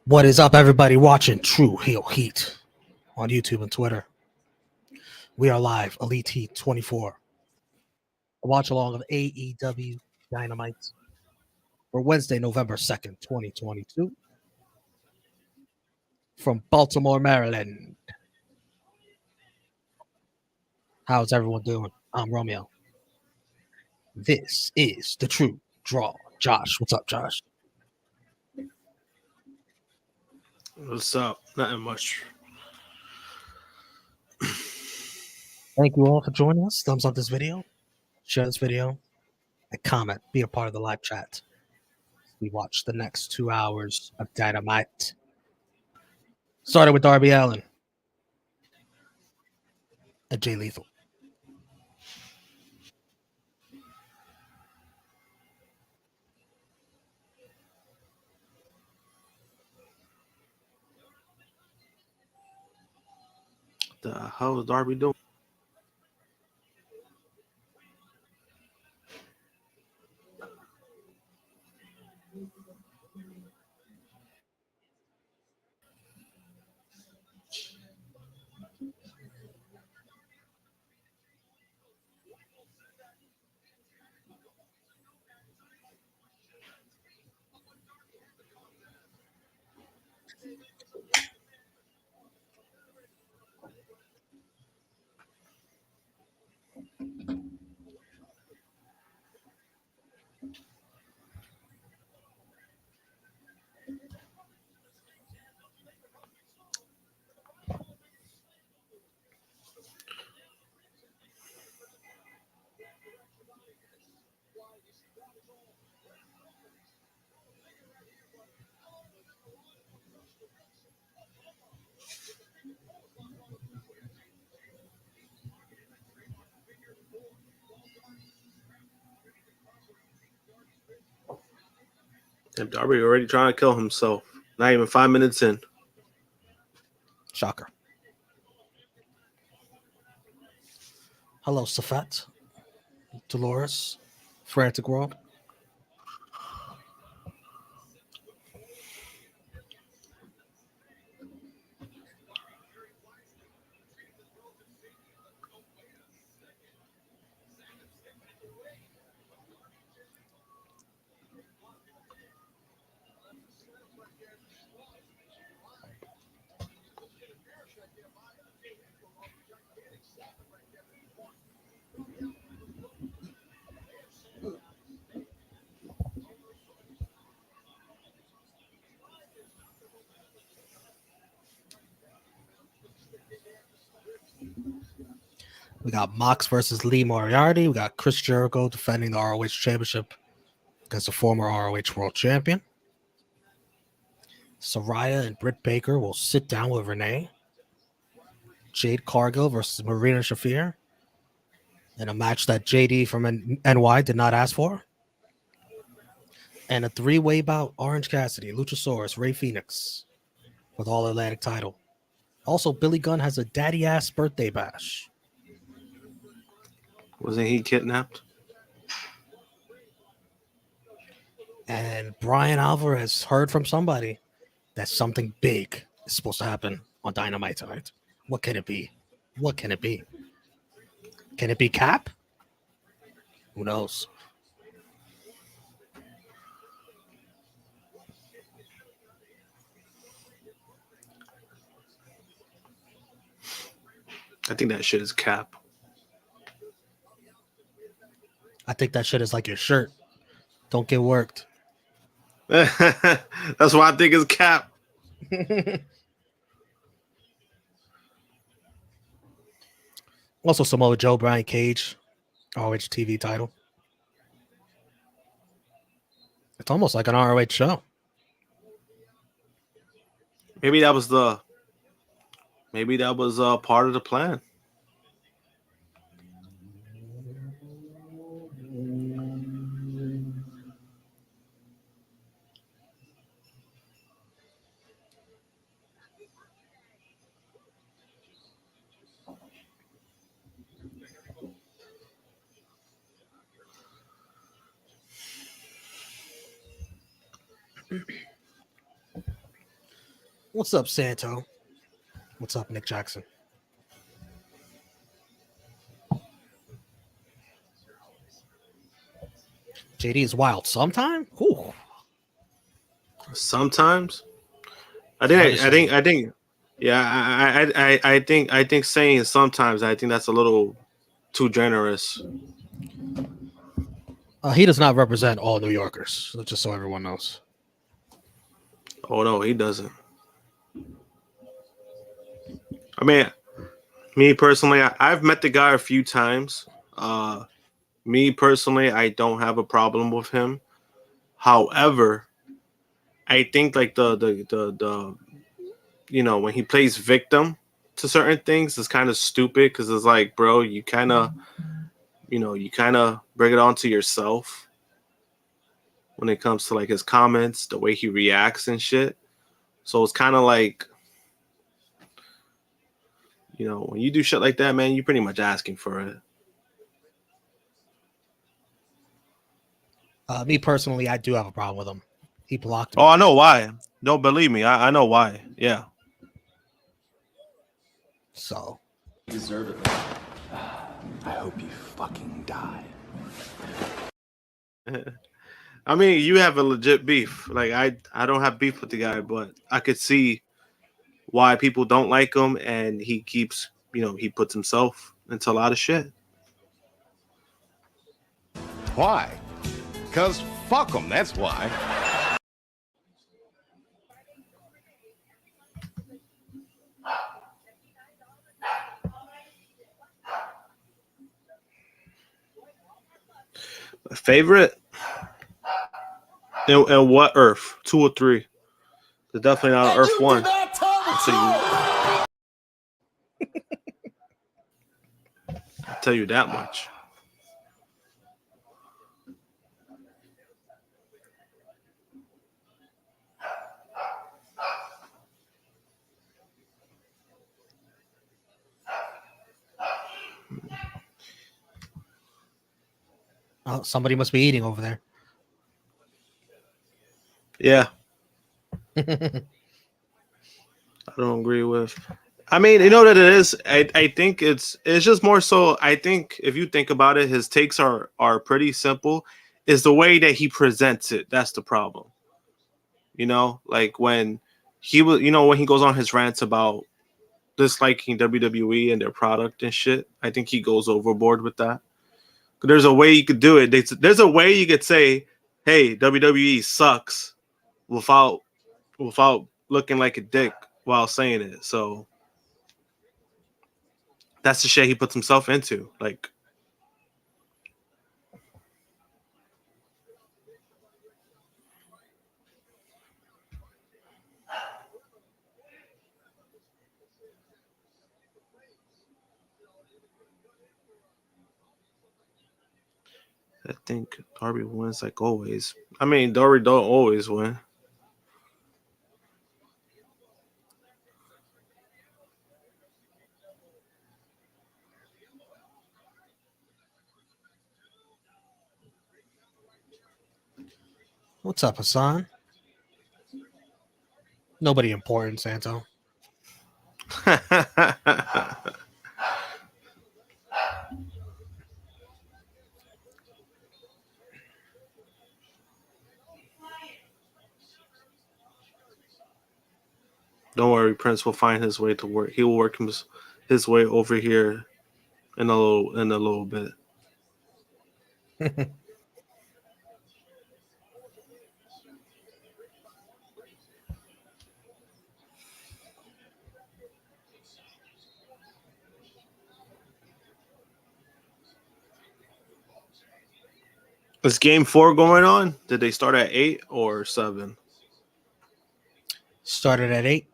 What is up, everybody watching True Heel Heat on YouTube and Twitter? We are live, Elite Heat 24. A watch along of AEW Dynamite for Wednesday, November 2nd, 2022. From Baltimore, Maryland. How's everyone doing? I'm Romeo. This is the True Draw. Josh, what's up, Josh? What's up? Nothing much. Thank you all for joining us. Thumbs up this video, share this video, and comment. Be a part of the live chat. We watch the next 2 hours of Dynamite. Started with Darby Allin and Jay Lethal. The hell is Darby doing? Damn, Darby already trying to kill himself. Not even 5 minutes in. Shocker. Hello, Safat, Dolores, Frantic World. We got Mox versus Lee Moriarty. We got Chris Jericho defending the ROH Championship against the former ROH World Champion. Saraya and Britt Baker will sit down with Renee. Jade Cargill versus Marina Shafir in a match that JD from NY did not ask for. And a three-way bout, Orange Cassidy, Luchasaurus, Ray Fenix with All Atlantic title. Also, Billy Gunn has a daddy-ass birthday bash. Wasn't he kidnapped? And Brian Alvarez heard from somebody that something big is supposed to happen on Dynamite tonight. What can it be? What can it be? Can it be Cap? Who knows? I think that shit is Cap. I think that shit is like your shirt. Don't get worked. That's why I think it's Cap. Also, Samoa Joe, Brian Cage, ROH TV title. It's almost like an ROH show. Maybe that was part of the plan. What's up, Santo? What's up, Nick Jackson? JD is wild. Sometime? Ooh. Sometimes I Hard to think I say. think I think yeah I think saying sometimes I think that's a little too generous. He does not represent all New Yorkers, just so everyone knows. Oh no, he doesn't. I mean, me personally, I've met the guy a few times. Uh, Me personally, I don't have a problem with him. However, I think like the when he plays victim to certain things is kind of stupid because it's like, bro, you kind of bring it on to yourself when it comes to like his comments, the way he reacts and shit. So it's kind of like, when you do shit like that, man, you're pretty much asking for it. Me personally, I do have a problem with him. He blocked Oh, me. I know why. Don't believe me. I know why. Yeah. So, You deserve it, man. I hope you fucking die. I mean, you have a legit beef. Like I don't have beef with the guy, but I could see why people don't like him, and he keeps, he puts himself into a lot of shit. Why? Because fuck them, that's why. Favorite? And what Earth? 2 or 3? It's definitely not Earth 1. I'll tell you that much. somebody must be eating over there. Yeah, I don't agree with. I mean, you know what it is. I think it's just more so. I think if you think about it, his takes are pretty simple. Is the way that he presents it that's the problem. Like when when he goes on his rants about disliking WWE and their product and shit. I think he goes overboard with that. There's a way you could do it. There's a way you could say, "Hey, WWE sucks," without looking like a dick while saying it. So that's the shit he puts himself into. Like, I think Darby wins like always. I mean, Darby don't always win. What's up, Hassan? Nobody important, Santo. Don't worry, Prince will find his way to work. He will work his way over here in a little bit. Is game 4 going on? Did they start at 8 or 7? Started at 8.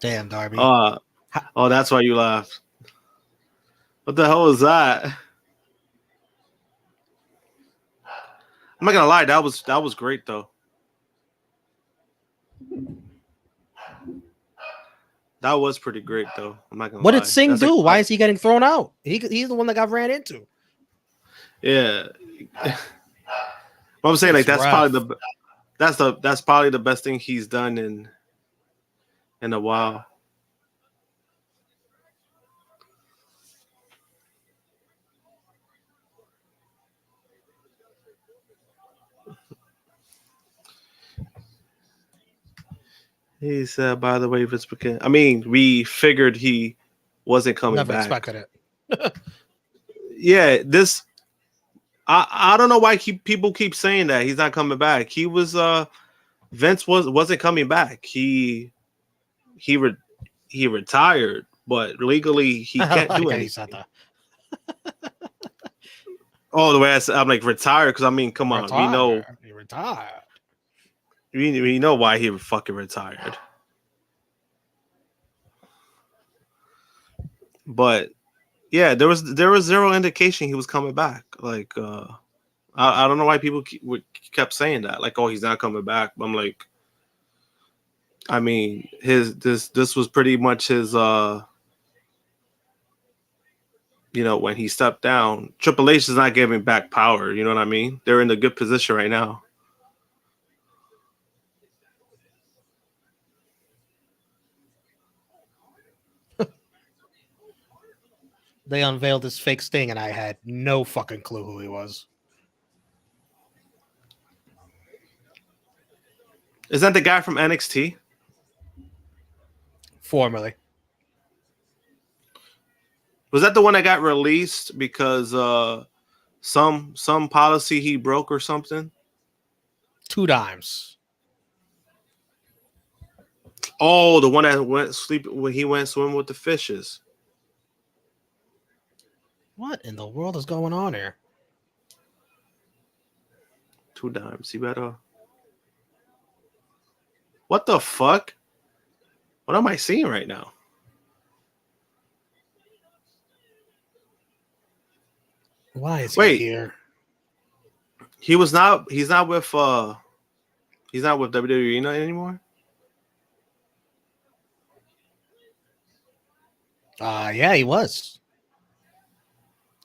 Damn, Darby. Oh, that's why you laughed. What the hell was that? I'm not gonna lie, that was great though. That was pretty great though. I'm not gonna What lie. did Singh That's do? like Why is he getting thrown out? He's the one that got ran into. yeah. I'm saying like This ref. that's probably the best thing he's done in a while. He said, by the way, Vince McMahon. I mean, we figured he wasn't coming Never back. expected it. Yeah, this I don't know why people keep saying that he's not coming back. He was Vince wasn't coming back. He retired, but legally he I can't like do how you said anything. that. Oh, the way I'm like retired because I mean, come on, we know Retired. He retired. we know why he fucking retired. But yeah, there was zero indication he was coming back. Like I don't know why people kept saying that. Like, oh, he's not coming back. I'm like, I mean, this was pretty much his when he stepped down. Triple H is not giving back power, you know what I mean? They're in a good position right now. They unveiled this fake Sting, and I had no fucking clue who he was. Is that the guy from NXT? Formerly. Was that the one that got released because some policy he broke or something? 2 dimes. Oh, the one that went sleep when he went swim with the fishes. What in the world is going on here? 2 dimes. He better. What the fuck? What am I seeing right now? Why is Wait. he here? He's not with WWE anymore? Yeah, he was.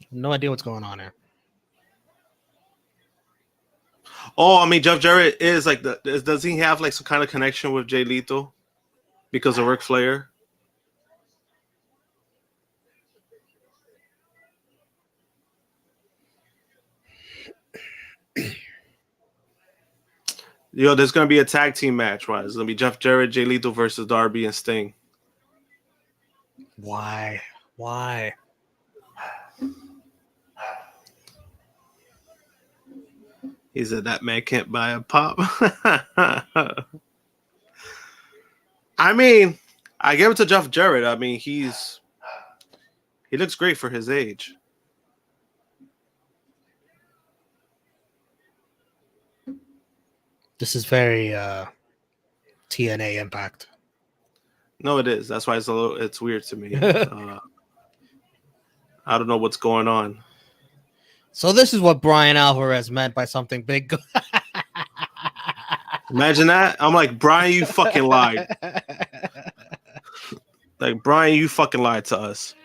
No idea what's going on here. Oh, I mean, Jeff Jarrett is like does he have like some kind of connection with Jay Lethal because of Ric Flair? There's gonna be a tag team match, right? It's gonna be Jeff Jarrett, Jay Lethal versus Darby and Sting. Why? Why? He said that man can't buy a pop. I mean, I give it to Jeff Jarrett. I mean, he looks great for his age. This is very TNA Impact. No, it is. That's why it's weird to me. I don't know what's going on. So this is what Brian Alvarez meant by something big. Imagine that. I'm like, Brian, you fucking lied. Like, Brian, you fucking lied to us.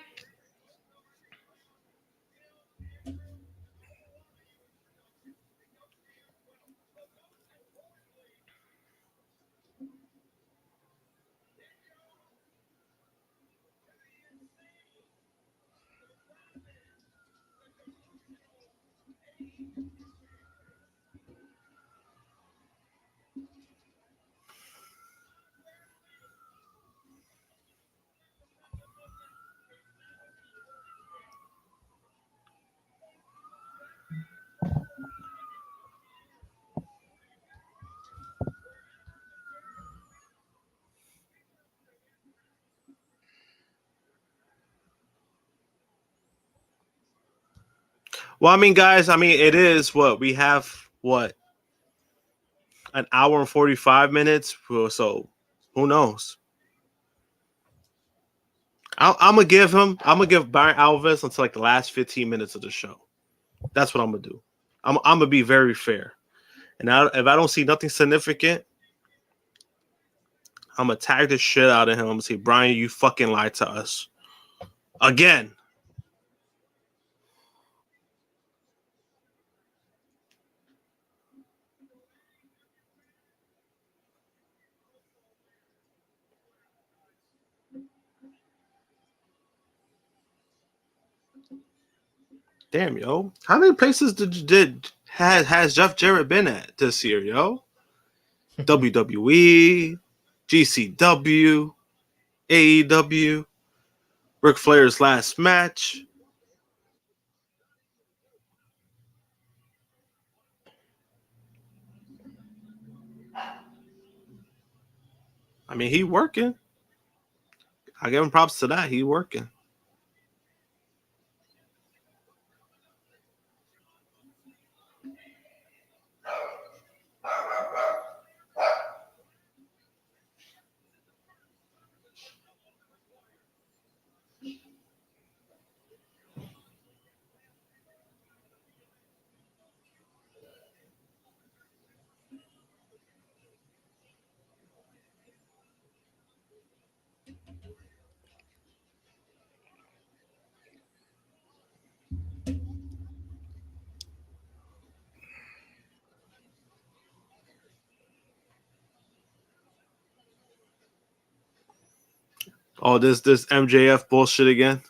Well, I mean, guys, I mean, it is what we have. What, an hour and 45 minutes? So, who knows? I'm gonna give him. I'm gonna give Byron Alvarez until like the last 15 minutes of the show. That's what I'm gonna do. I'm gonna be very fair. And if I don't see nothing significant, I'm gonna tag the shit out of him. I'm gonna say, Brian, you fucking lied to us again. Damn, yo, how many places has Jeff Jarrett been at this year, yo? WWE, GCW, AEW, Ric Flair's last match. I mean, he working. I give him props to that. He working. Oh, this MJF bullshit again.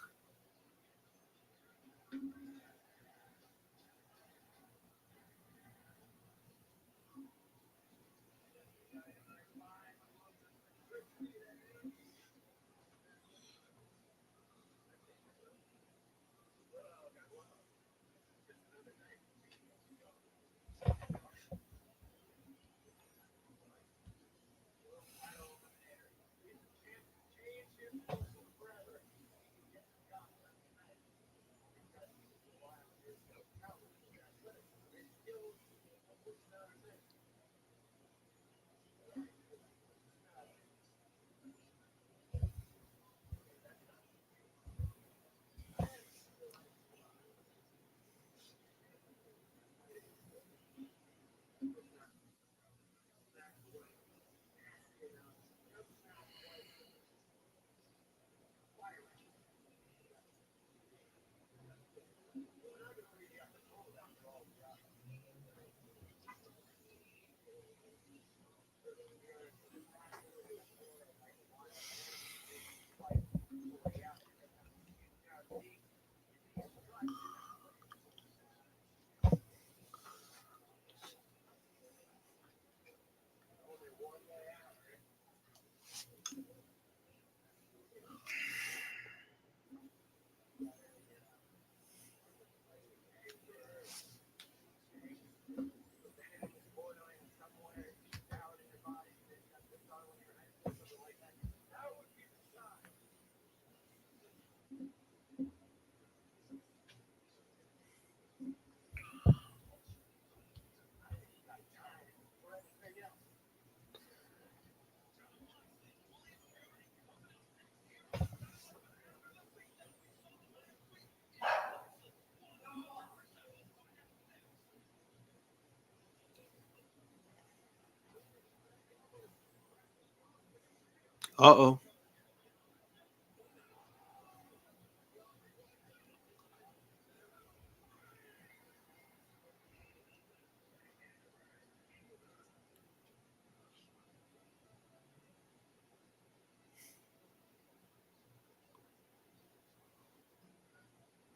Uh-oh.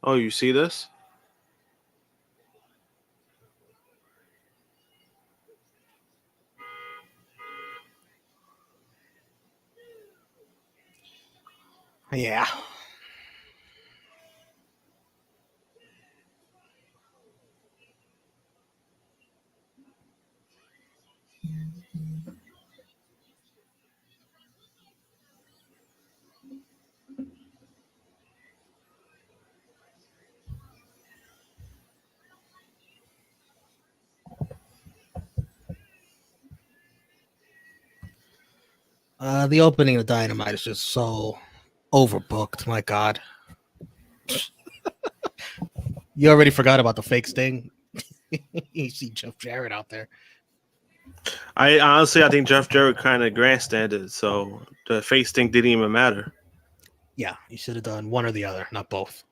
Oh, you see this? Yeah. The opening of Dynamite is just so overbooked. My God, you already forgot about the fake Sting. You see Jeff Jarrett out there. I think Jeff Jarrett kind of grandstanded, so the face thing didn't even matter. Yeah, you should have done one or the other, not both.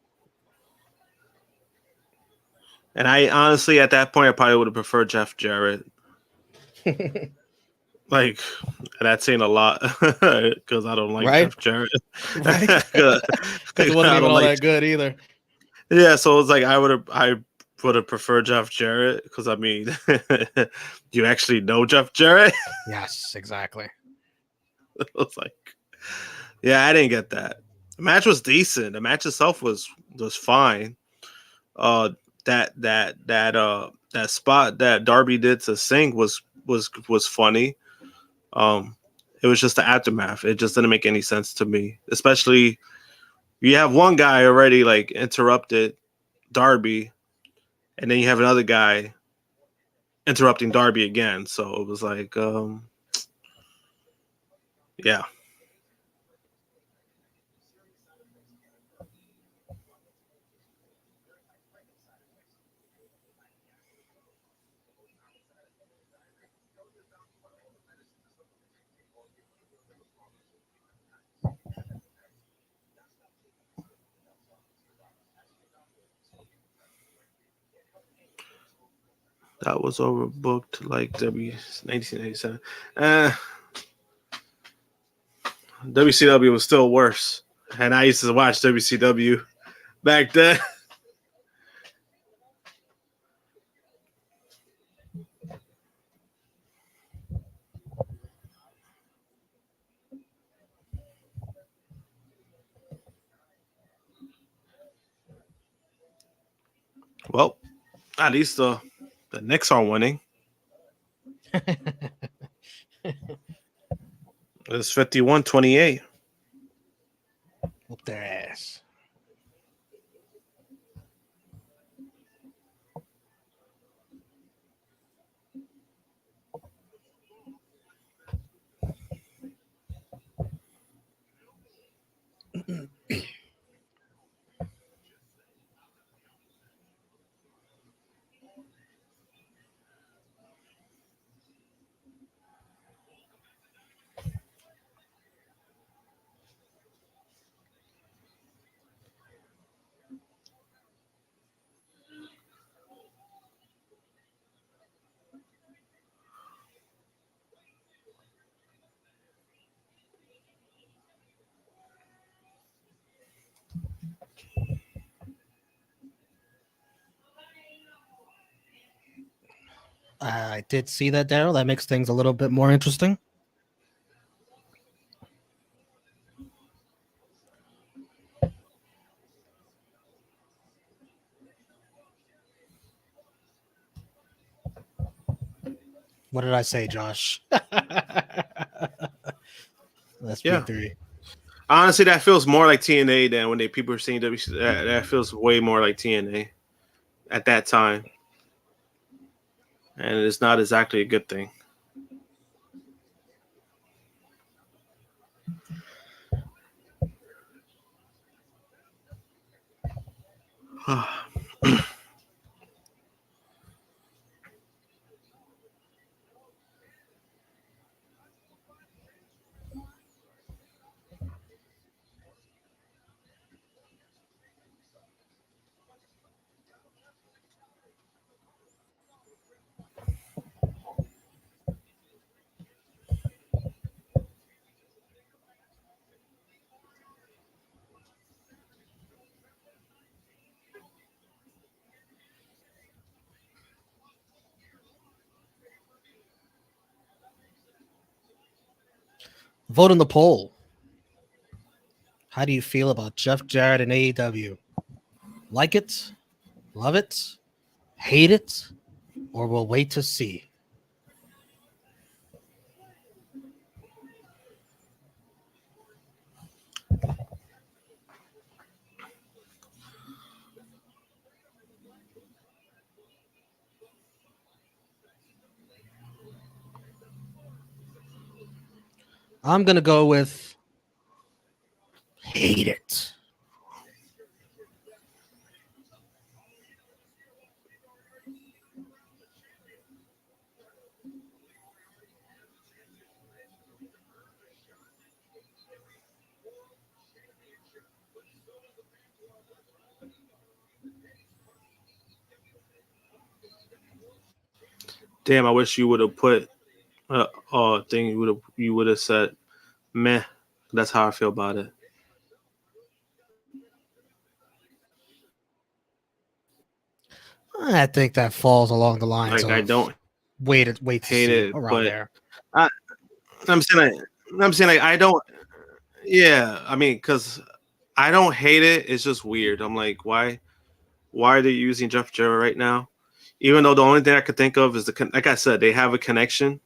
And I honestly, at that point, I probably would have preferred Jeff Jarrett. Like, that's saying a lot because I don't like Right? Jeff Jarrett. Right? 'Cause Because it wasn't I even don't all like. that good either. Yeah, so it's like I would have preferred Jeff Jarrett because I mean, you actually know Jeff Jarrett. Yes, exactly. It was like, yeah, I didn't get that. The match was decent. The match itself was fine. Uh, that spot that Darby did to Singh was funny. Um, it was just the aftermath. It just didn't make any sense to me. Especially you have one guy already like interrupted Darby, and then you have another guy interrupting Darby again. So it was like, yeah. That was overbooked like 1987. WCW was still worse. And I used to watch WCW back then. Well, at least the Knicks are winning. It's 51-28. Whoop their ass. I did see that, Daryl. That makes things a little bit more interesting. What did I say, Josh? Yeah. SP3. Honestly, that feels more like TNA than when people are saying WC. That feels way more like TNA at that time. And it's not exactly a good thing. Vote in the poll. How do you feel about Jeff Jarrett and AEW? Like it? Love it? Hate it? Or we'll wait to see? I'm gonna go with hate it. Damn, I wish you would have put thing you would have said meh. That's how I feel about it. I think that falls along the lines Like I of don't wait to hate see it, around but there. I, I'm saying like I don't. Yeah, I mean, because I don't hate it. It's just weird. I'm like, why? Why are they using Jeff Jarrett right now? Even though the only thing I could think of is like I said, they have a connection.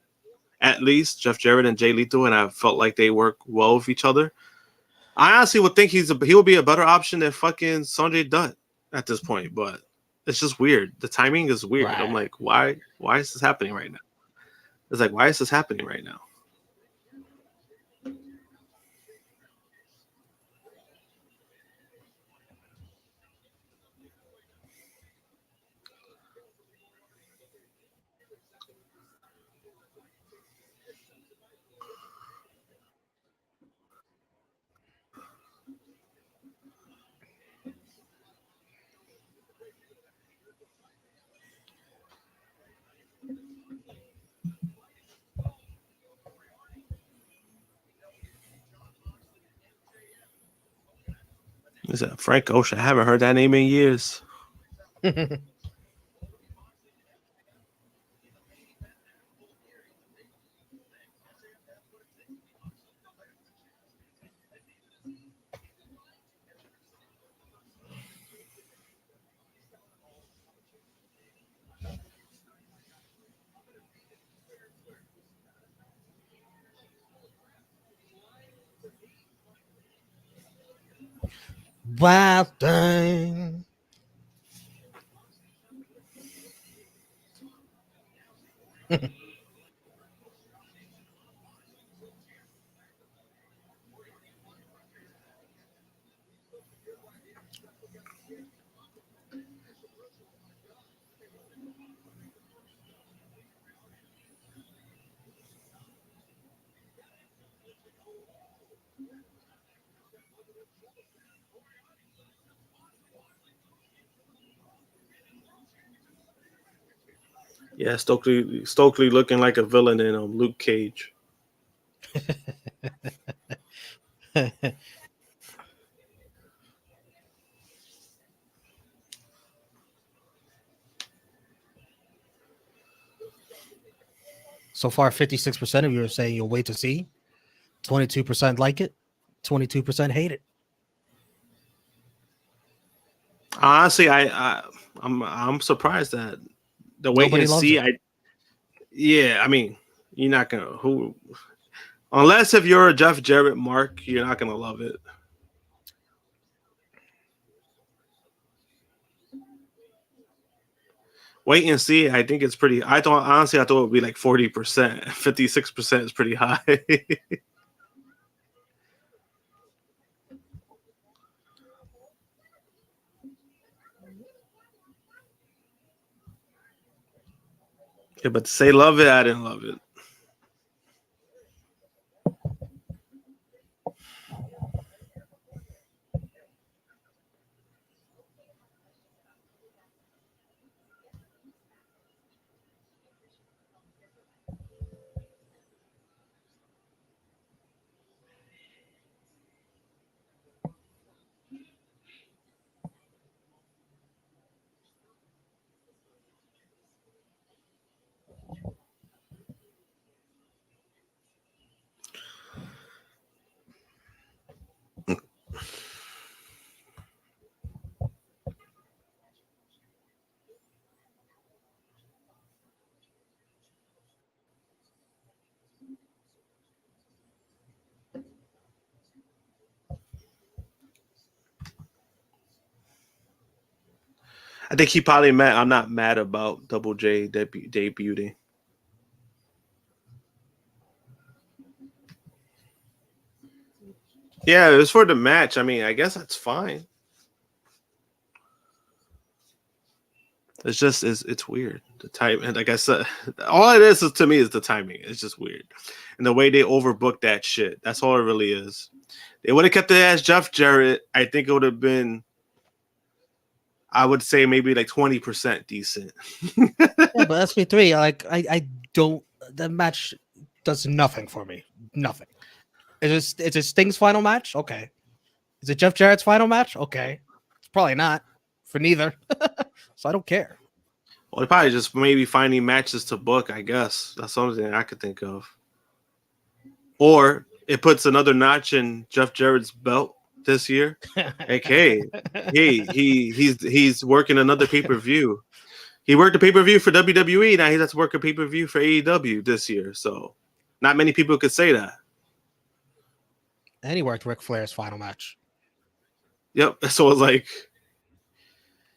At least Jeff Jarrett and Jay Lethal, and I felt like they work well with each other. I honestly would think he would be a better option than fucking Sanjay Dutt at this point, but it's just weird. The timing is weird. Right. I'm like, why? Why is this happening right now? It's like, why is this happening right now? Is that Frank Ocean? I haven't heard that name in years. Wild thing. Yeah, Stokely looking like a villain in Luke Cage. So far, 56% of you are saying you'll wait to see. 22% like it. 22% hate it. Honestly, I'm surprised that the wait Nobody and loves see. it. I mean, you're not gonna unless if you're a Jeff Jarrett mark, you're not gonna love it. Wait and see. I think it's pretty. I thought it would be like 40%. 56% is pretty high. Yeah, but to say love it, I didn't love it. I think he probably mad. I'm not mad about Double J debuting. Yeah, it was for the match. I mean, I guess that's fine. It's just it's weird. The time, and like I said, all it is to me is the timing. It's just weird, and the way they overbooked that shit. That's all it really is. They would have kept it as Jeff Jarrett. I think it would have been. I would say maybe like 20% decent. Yeah, but SP3, like I don't. The match does nothing for me. Nothing. Is it Sting's final match? Okay. Is it Jeff Jarrett's final match? Okay. It's probably not for neither. So I don't care. Well, probably just maybe finding matches to book. I guess that's the only thing I could think of. Or it puts another notch in Jeff Jarrett's belt this year. Like, hey, he's working another pay-per-view. He worked a pay-per-view for WWE. Now he has to work a pay-per-view for AEW this year. So not many people could say that. And he worked Ric Flair's final match. Yep. So it's like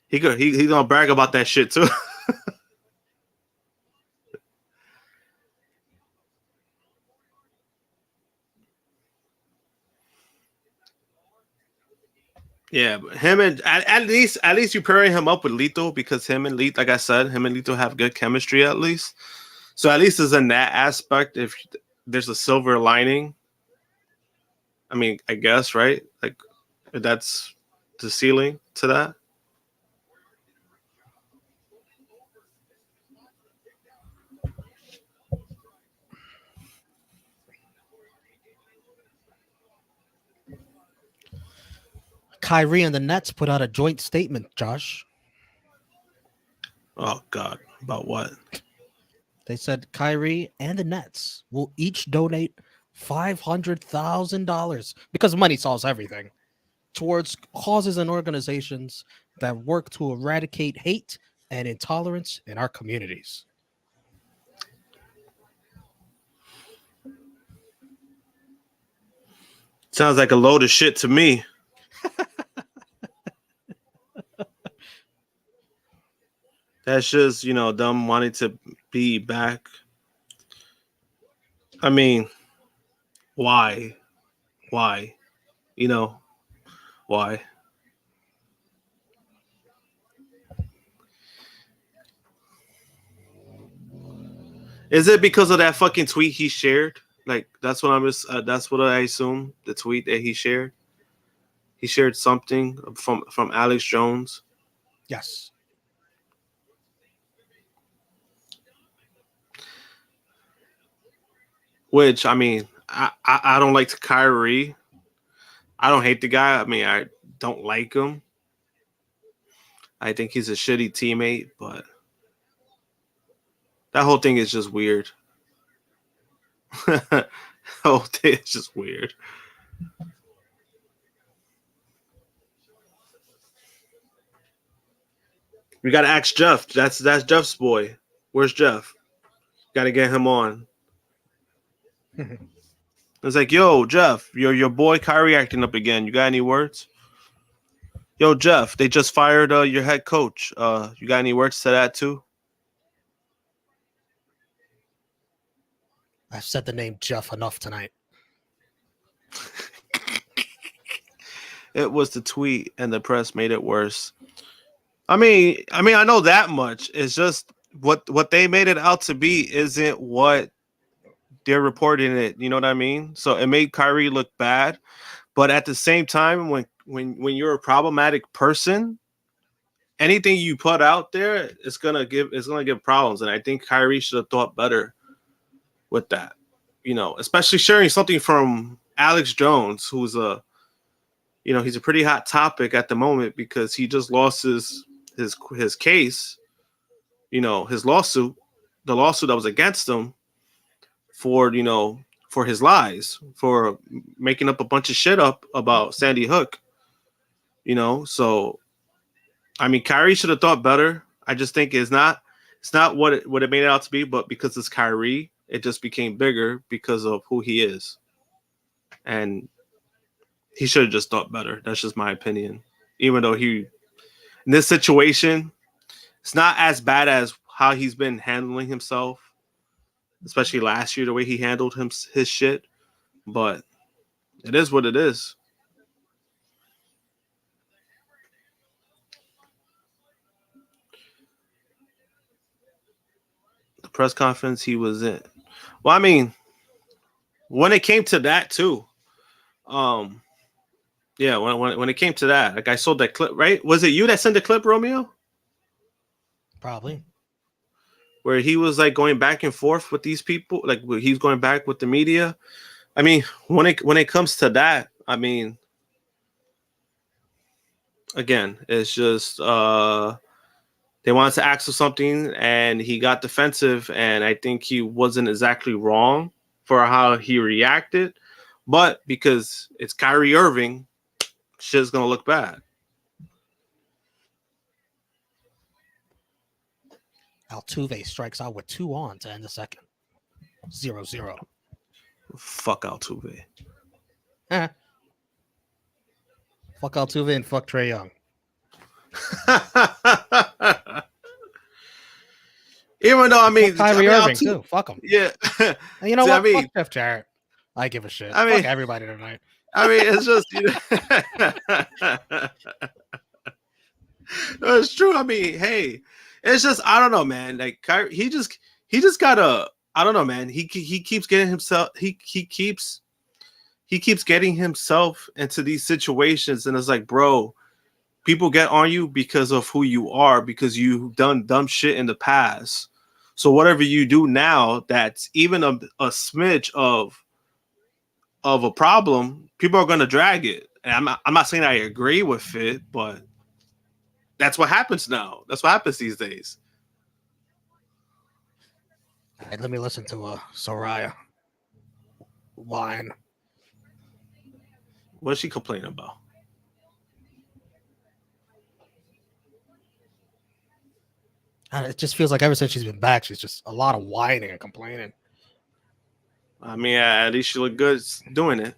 he's gonna brag about that shit too. Yeah, but him and at least you pairing him up with Lito because him and Lito, like I said, him and Lito have good chemistry at least. So at least is in that aspect, if there's a silver lining. I mean, I guess, right? Like that's the ceiling to that. Kyrie and the Nets put out a joint statement, Josh. Oh God, about what? They said Kyrie and the Nets will each donate $500,000 because money solves everything towards causes and organizations that work to eradicate hate and intolerance in our communities. Sounds like a load of shit to me. That's just, them wanting to be back. I mean, why? Why? Why? Is it because of that fucking tweet he shared? Like that's what that's what I assume. The tweet that he shared. He shared something from Alex Jones. Yes. Which I mean, I don't like Kyrie. I don't hate the guy. I mean, I don't like him. I think he's a shitty teammate, but that whole thing is just weird. The whole thing is just weird. We gotta ask Jeff. That's Jeff's boy. Where's Jeff? Gotta get him on. It's like, yo, Jeff, your boy Kyrie acting up again. You got any words? Yo, Jeff, they just fired your head coach. You got any words to that too? I've said the name Jeff enough tonight. It was the tweet, and the press made it worse. I mean, I know that much. It's just what they made it out to be isn't what they're reporting it. You know what I mean? So it made Kyrie look bad, but at the same time, when you're a problematic person, anything you put out there is gonna give problems. And I think Kyrie should have thought better with that. Especially sharing something from Alex Jones, who's he's a pretty hot topic at the moment because he just lost his case, his lawsuit, the lawsuit that was against him for his lies, for making up a bunch of shit up about Sandy Hook. So I mean, Kyrie should have thought better. I just think it's not what it made it out to be, but because it's Kyrie, it just became bigger because of who he is. And he should have just thought better. That's just my opinion. Even though in this situation, it's not as bad as how he's been handling himself, especially last year, the way he handled his shit. But It is what it is. The press conference he was in. Well, I mean, when it came to that too, um, yeah, when it came to that, like I saw that clip, right? Was it you that sent the clip, Romeo? Probably. Where he was like going back and forth with these people, like he's going back with the media. I mean, when it comes to that, I mean, again, it's just they wanted to ask for something and he got defensive, and I think he wasn't exactly wrong for how he reacted, but because it's Kyrie Irving, shit's gonna look bad. Altuve strikes out with 2 on to end the second. 0-0. Fuck Altuve. Eh. Fuck Altuve and fuck Trae Young. Even though I mean, fuck Kyrie Irving Altuve, too. Fuck him. yeah. And you know See, what? I mean, Fuck Jeff Jarrett. I give a shit. I mean, fuck everybody tonight. I mean, it's just it's true. I mean, hey, it's just I don't know, man. Like Kyrie, he just gotta. I don't know, man. He keeps getting himself. He keeps getting himself into these situations, and it's like, bro, people get on you because of who you are, because you've done dumb shit in the past. So whatever you do now, that's even a smidge of a problem, people are gonna drag it. And I'm not saying I agree with it, but that's what happens now. That's what happens these days. All right, let me listen to a Soraya line. What's she complaining about? And it just feels like ever since she's been back, she's just a lot of whining and complaining. I mean, at least she look good doing it.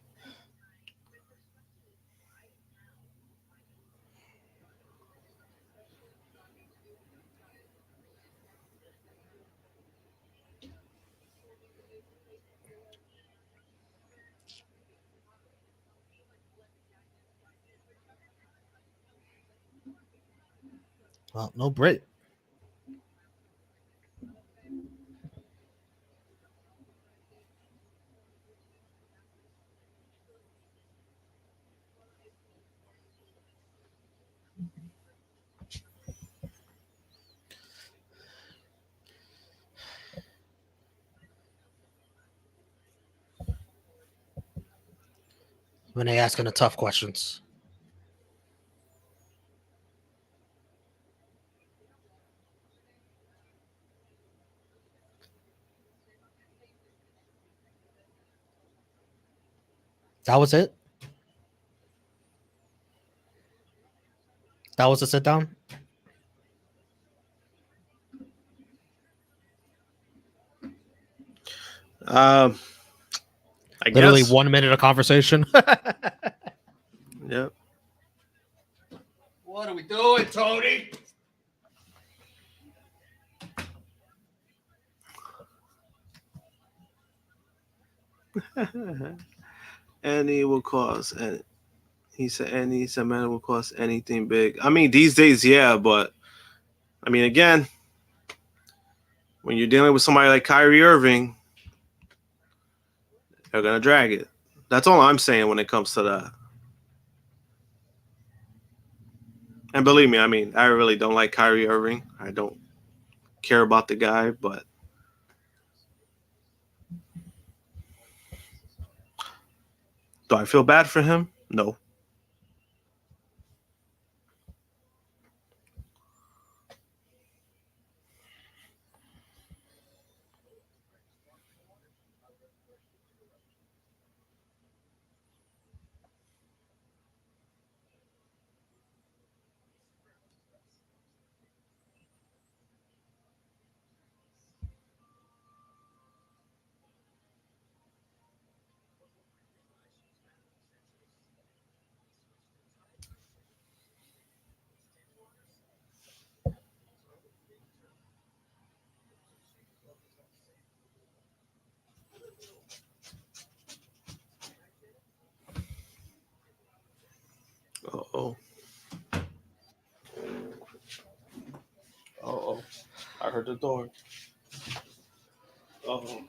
Well, no Brit. When they asking the tough questions. That was it? That was the sit down? I Literally guess. 1 minute of conversation. Yep. What are we doing, Tony? Any will cause, and he said any man will cause anything big. I mean, these days, yeah, but I mean, again, when you're dealing with somebody like Kyrie Irving, they're gonna drag it. That's all I'm saying when it comes to that. And believe me, I mean, I really don't like Kyrie Irving. I don't care about the guy, but do I feel bad for him? No. heard the door. Oh.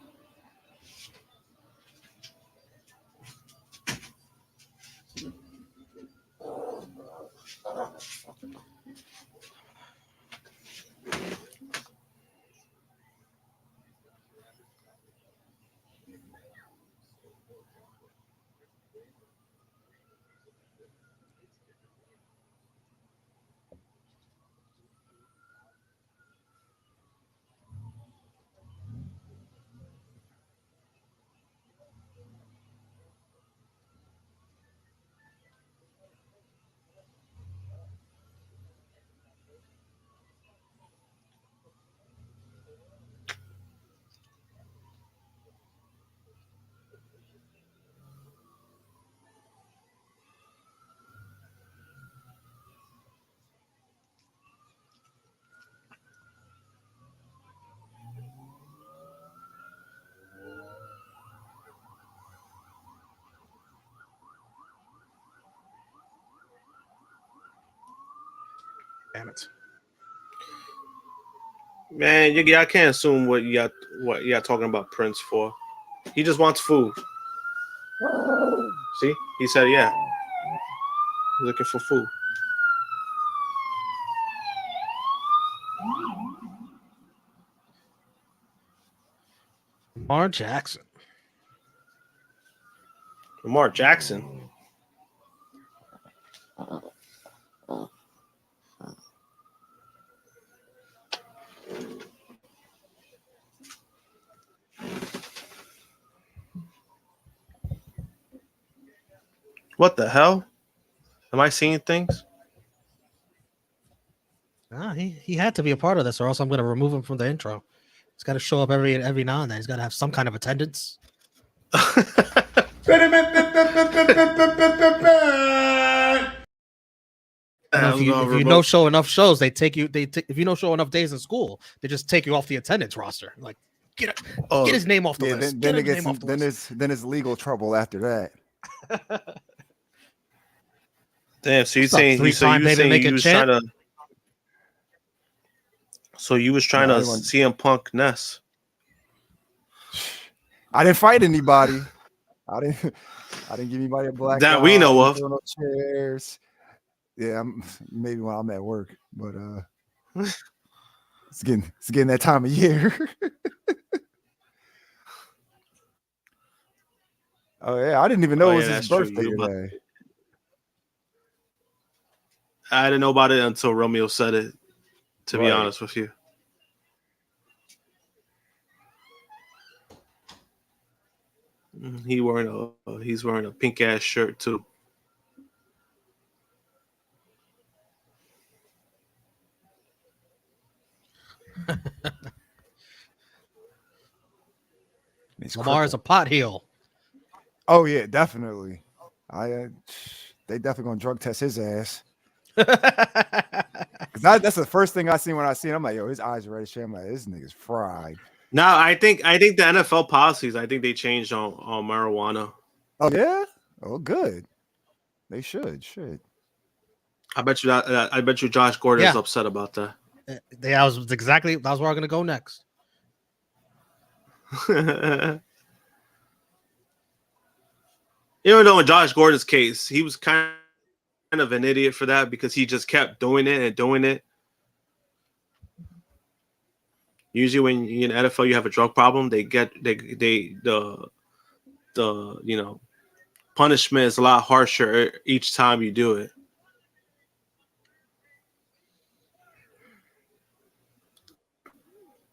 Damn it. Man, I can't assume what you got talking about Prince for. He just wants food. See? He said, yeah. He's looking for food. Lamar Jackson. Lamar Jackson. What the hell? Am I seeing things? He had to be a part of this, or else I'm going to remove him from the intro. He's got to show up every now and then. He's got to have some kind of attendance. If you no show enough shows, they take you. If you no show enough days in school, they just take you off the attendance roster. Like get his name off the list. Then it's legal trouble after that. Damn, so you're saying you was trying to. So you was trying to CM Punk Ness. I didn't fight anybody. I didn't give anybody a black that we know of. No chairs. Yeah, maybe when I'm at work, but it's getting that time of year. Oh yeah, I didn't even know it was his birthday today. I didn't know about it until Romeo said it. To be honest with you. He's wearing a pink ass shirt too. Lamar's a pot heel. Oh yeah, definitely. They definitely gonna drug test his ass. That's the first thing I seen when I seen him. I'm like, yo, his eyes are red as shit. I'm like, this nigga's fried. Now I think the NFL policies, I think they changed on marijuana. Oh yeah? Oh good. They should. I bet you Josh Gordon is upset about that. That was where I'm gonna go next. Even though in Josh Gordon's case, he was kind of an idiot for that because he just kept doing it and doing it. Usually, when you're in NFL, you have a drug problem. The punishment is a lot harsher each time you do it.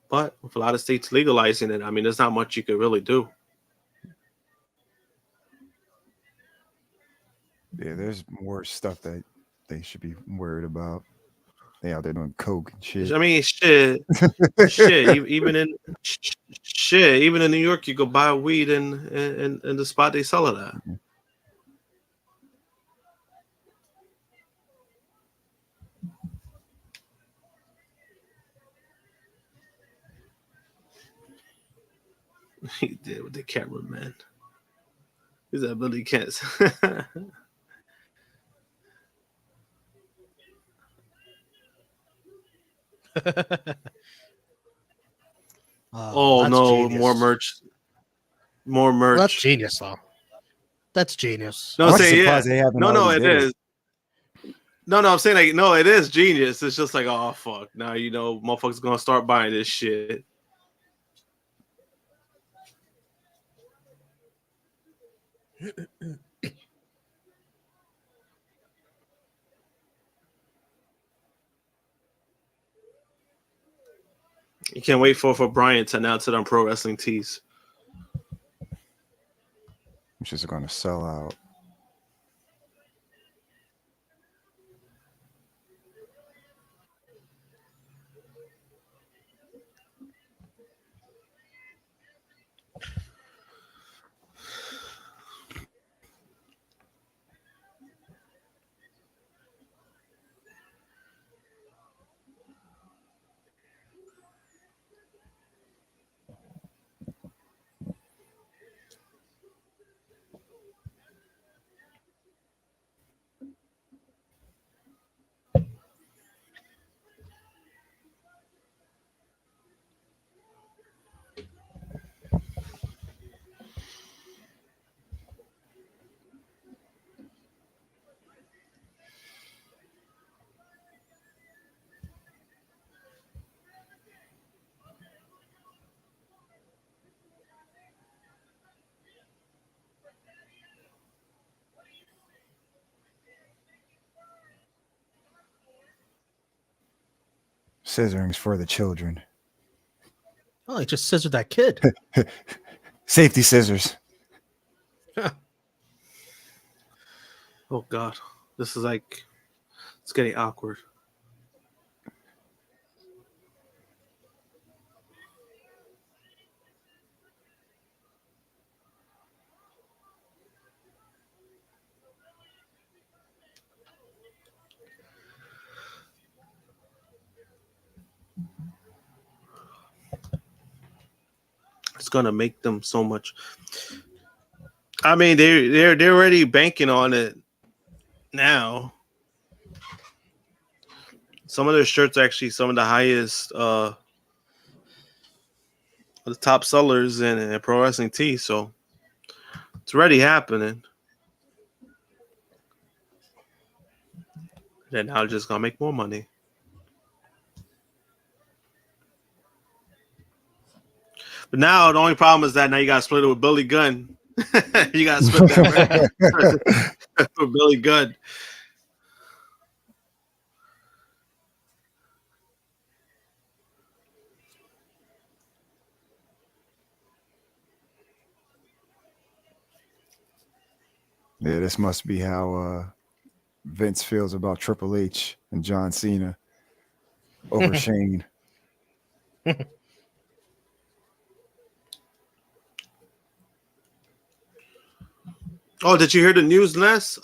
But with a lot of states legalizing it, I mean, there's not much you could really do. Yeah, there's more stuff that they should be worried about. They out there doing coke and shit. I mean, shit. Even in New York, you go buy weed in the spot they sell it at. He did with the cameraman. He's that Billy Kent. Oh That's no, genius. more merch. More merch. Well, that's genius, though. That's genius. No, I'm I'm actually saying yeah. surprised they haven't No, already it did is. No, I'm saying like no, it is genius. It's just like oh fuck. Now you know motherfuckers gonna start buying this shit. You can't wait for Brian to announce it on Pro Wrestling Tees. I'm just going to sell out. Scissorings for the children. Oh, he just scissored that kid. Safety scissors. Oh god, this is like it's getting awkward. It's gonna make them so much. I mean, they're already banking on it now. Some of their shirts are actually some of the highest, the top sellers in Pro Wrestling Tees. So it's already happening. Then now just gonna make more money. But now the only problem is that now you gotta split it with Billy Gunn. You gotta split that with Billy Gunn. Yeah, this must be how Vince feels about Triple H and John Cena over Shane. Oh, did you hear the news, Les?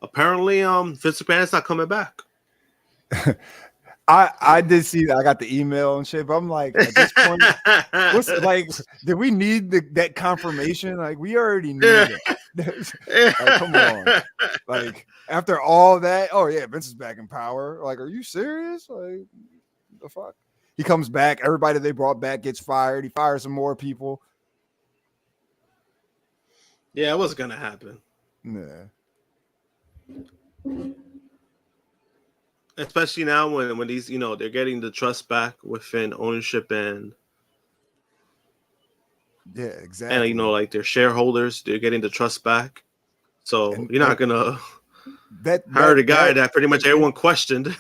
Apparently, Vince McMahon's not coming back. I did see that. I got the email and shit, but I'm like, at this point, what's like, did we need that confirmation? Like, we already knew that. Like, come on. Like, after all that, oh yeah, Vince is back in power. Like, are you serious? Like, the fuck? He comes back. Everybody they brought back gets fired. He fires some more people. Yeah, it was gonna happen. Yeah. Especially now when these, you know, they're getting the trust back within ownership and Yeah, exactly. and you know, like their shareholders, they're getting the trust back. So And you're not gonna that hire the guy that pretty much everyone questioned.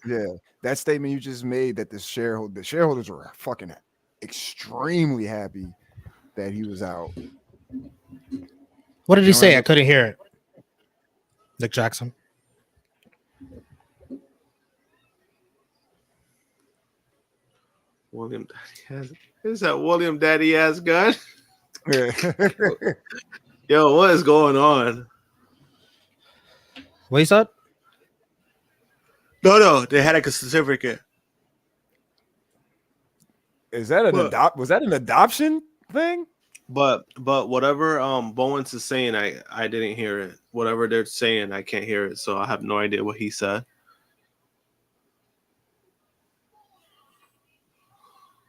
yeah, that statement you just made that the shareholders were fucking extremely happy that he was out. What did he say? I couldn't hear it. Nick Jackson. William Daddy has is that William Daddy has gun? Yeah. Yo, what is going on? What he said? No, they had like a certificate. Is that was that an adoption thing? But whatever Bowens is saying, I didn't hear it. Whatever they're saying, I can't hear it. So I have no idea what he said.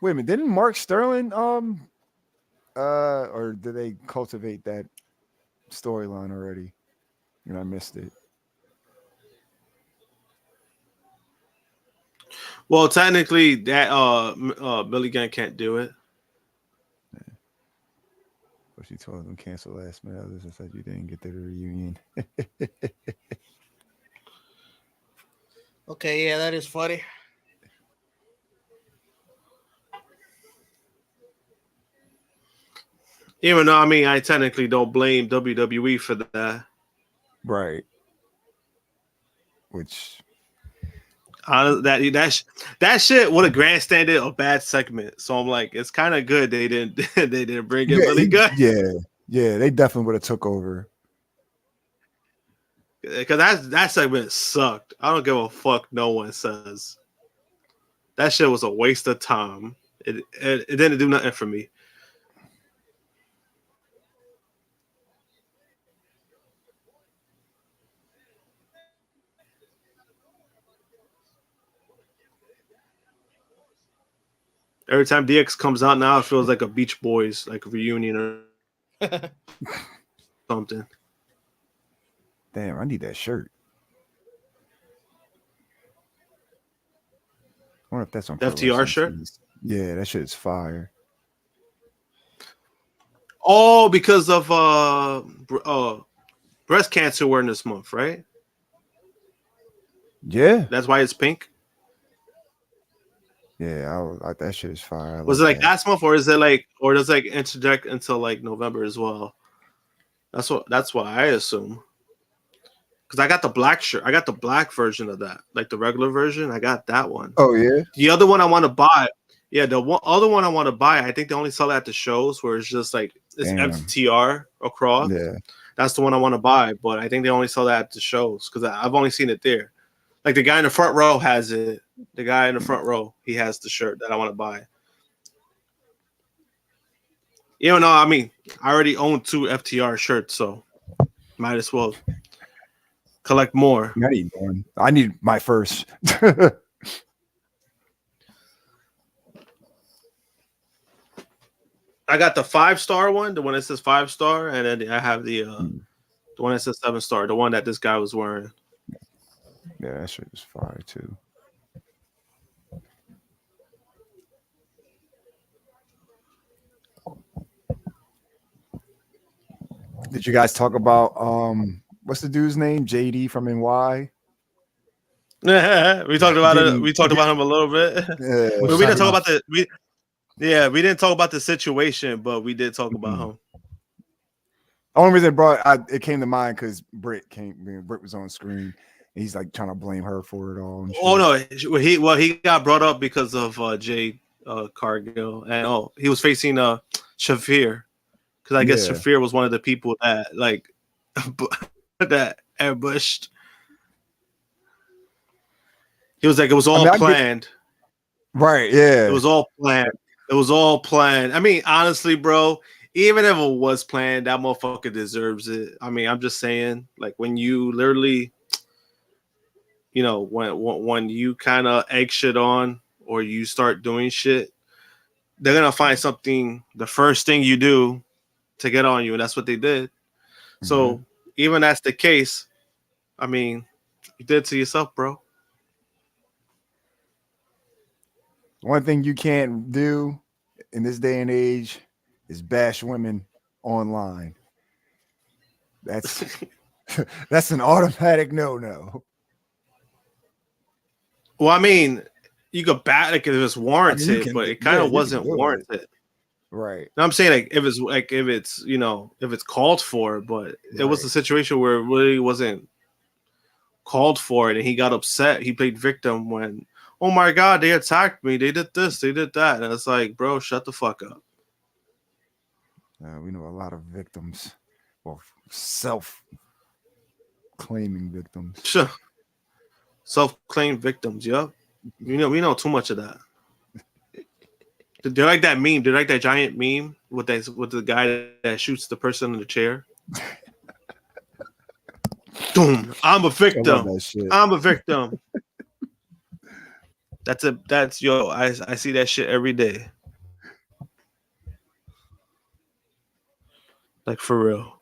Wait a minute, didn't Mark Sterling or did they cultivate that storyline already? And I missed it. Well, technically, that Billy Gunn can't do it. But she told them cancel last minute. Others said you didn't get to the reunion. Okay, yeah, that is funny. Even though, I mean, I technically don't blame WWE for that. Right. Which that shit would have grandstanded a bad segment. So I'm like, it's kind of good they didn't bring in Billy Gunn. Yeah, they definitely would have took over. Because that segment sucked. I don't give a fuck. No one says that shit was a waste of time. It didn't do nothing for me. Every time DX comes out now, it feels like a Beach Boys like reunion or something. Damn, I need that shirt. I wonder if that's on FTR shirt. Yeah, that shit is fire. Oh, because of breast cancer awareness month, right? Yeah, That's why it's pink. yeah, that shit is fire. Was it like last month, or is it like, or does it like interject until like November as well? That's what I assume. Because I got the black shirt. I got the black version of that, like the regular version. I got that one. Oh yeah. The other one I want to buy. Yeah, other one I want to buy. I think they only sell it at the shows where it's just like it's FTR across. Yeah, that's the one I want to buy. But I think they only sell that at the shows because I've only seen it there. Like the guy in the front row has it. The guy in the front row, he has the shirt that I want to buy. Even though, I mean, I already own 2 FTR shirts, so might as well collect more. I need one. I need my first. I got the 5-star one, the one that says 5-star, and then I have the one that says 7-star, the one that this guy was wearing. Yeah, that shit is fire too. Did you guys talk about what's the dude's name? JD from NY? We talked about it. We talked about him a little bit. Yeah. But we didn't talk about we didn't talk about the situation, but we did talk about him. The only reason it came to mind because Britt was on screen. And he's like trying to blame her for it all. And shit. Oh no, he got brought up because of Jade Cargill, and he was facing Shafir. Because I guess Shafir was one of the people that like that ambushed. He was like, it was all planned. Right, yeah. It was all planned. It was all planned. I mean, honestly, bro, even if it was planned, that motherfucker deserves it. I mean, I'm just saying, like when you literally, you know, when you kind of egg shit on or you start doing shit, they're gonna find something, the first thing you do, to get on you, and that's what they did. Mm-hmm. So even that's the case, I mean, you did it to yourself, bro. One thing you can't do in this day and age is bash women online. That's that's an automatic no. Well, I mean, you could bat like if it's warranted, but it kind of wasn't warranted. Right. No, I'm saying like if it's you know, if it's called for, but it was a situation where it really wasn't called for it, and he got upset. He played victim when, oh my God, they attacked me, they did this, they did that, and it's like, bro, shut the fuck up. We know a lot of victims, well, self-claiming victims. Sure. Self-claimed victims, yep. We know too much of that. They're like that meme. They're like that giant meme with the guy that shoots the person in the chair. Boom! I'm a victim. I'm a victim. That's yo. I see that shit every day. Like for real.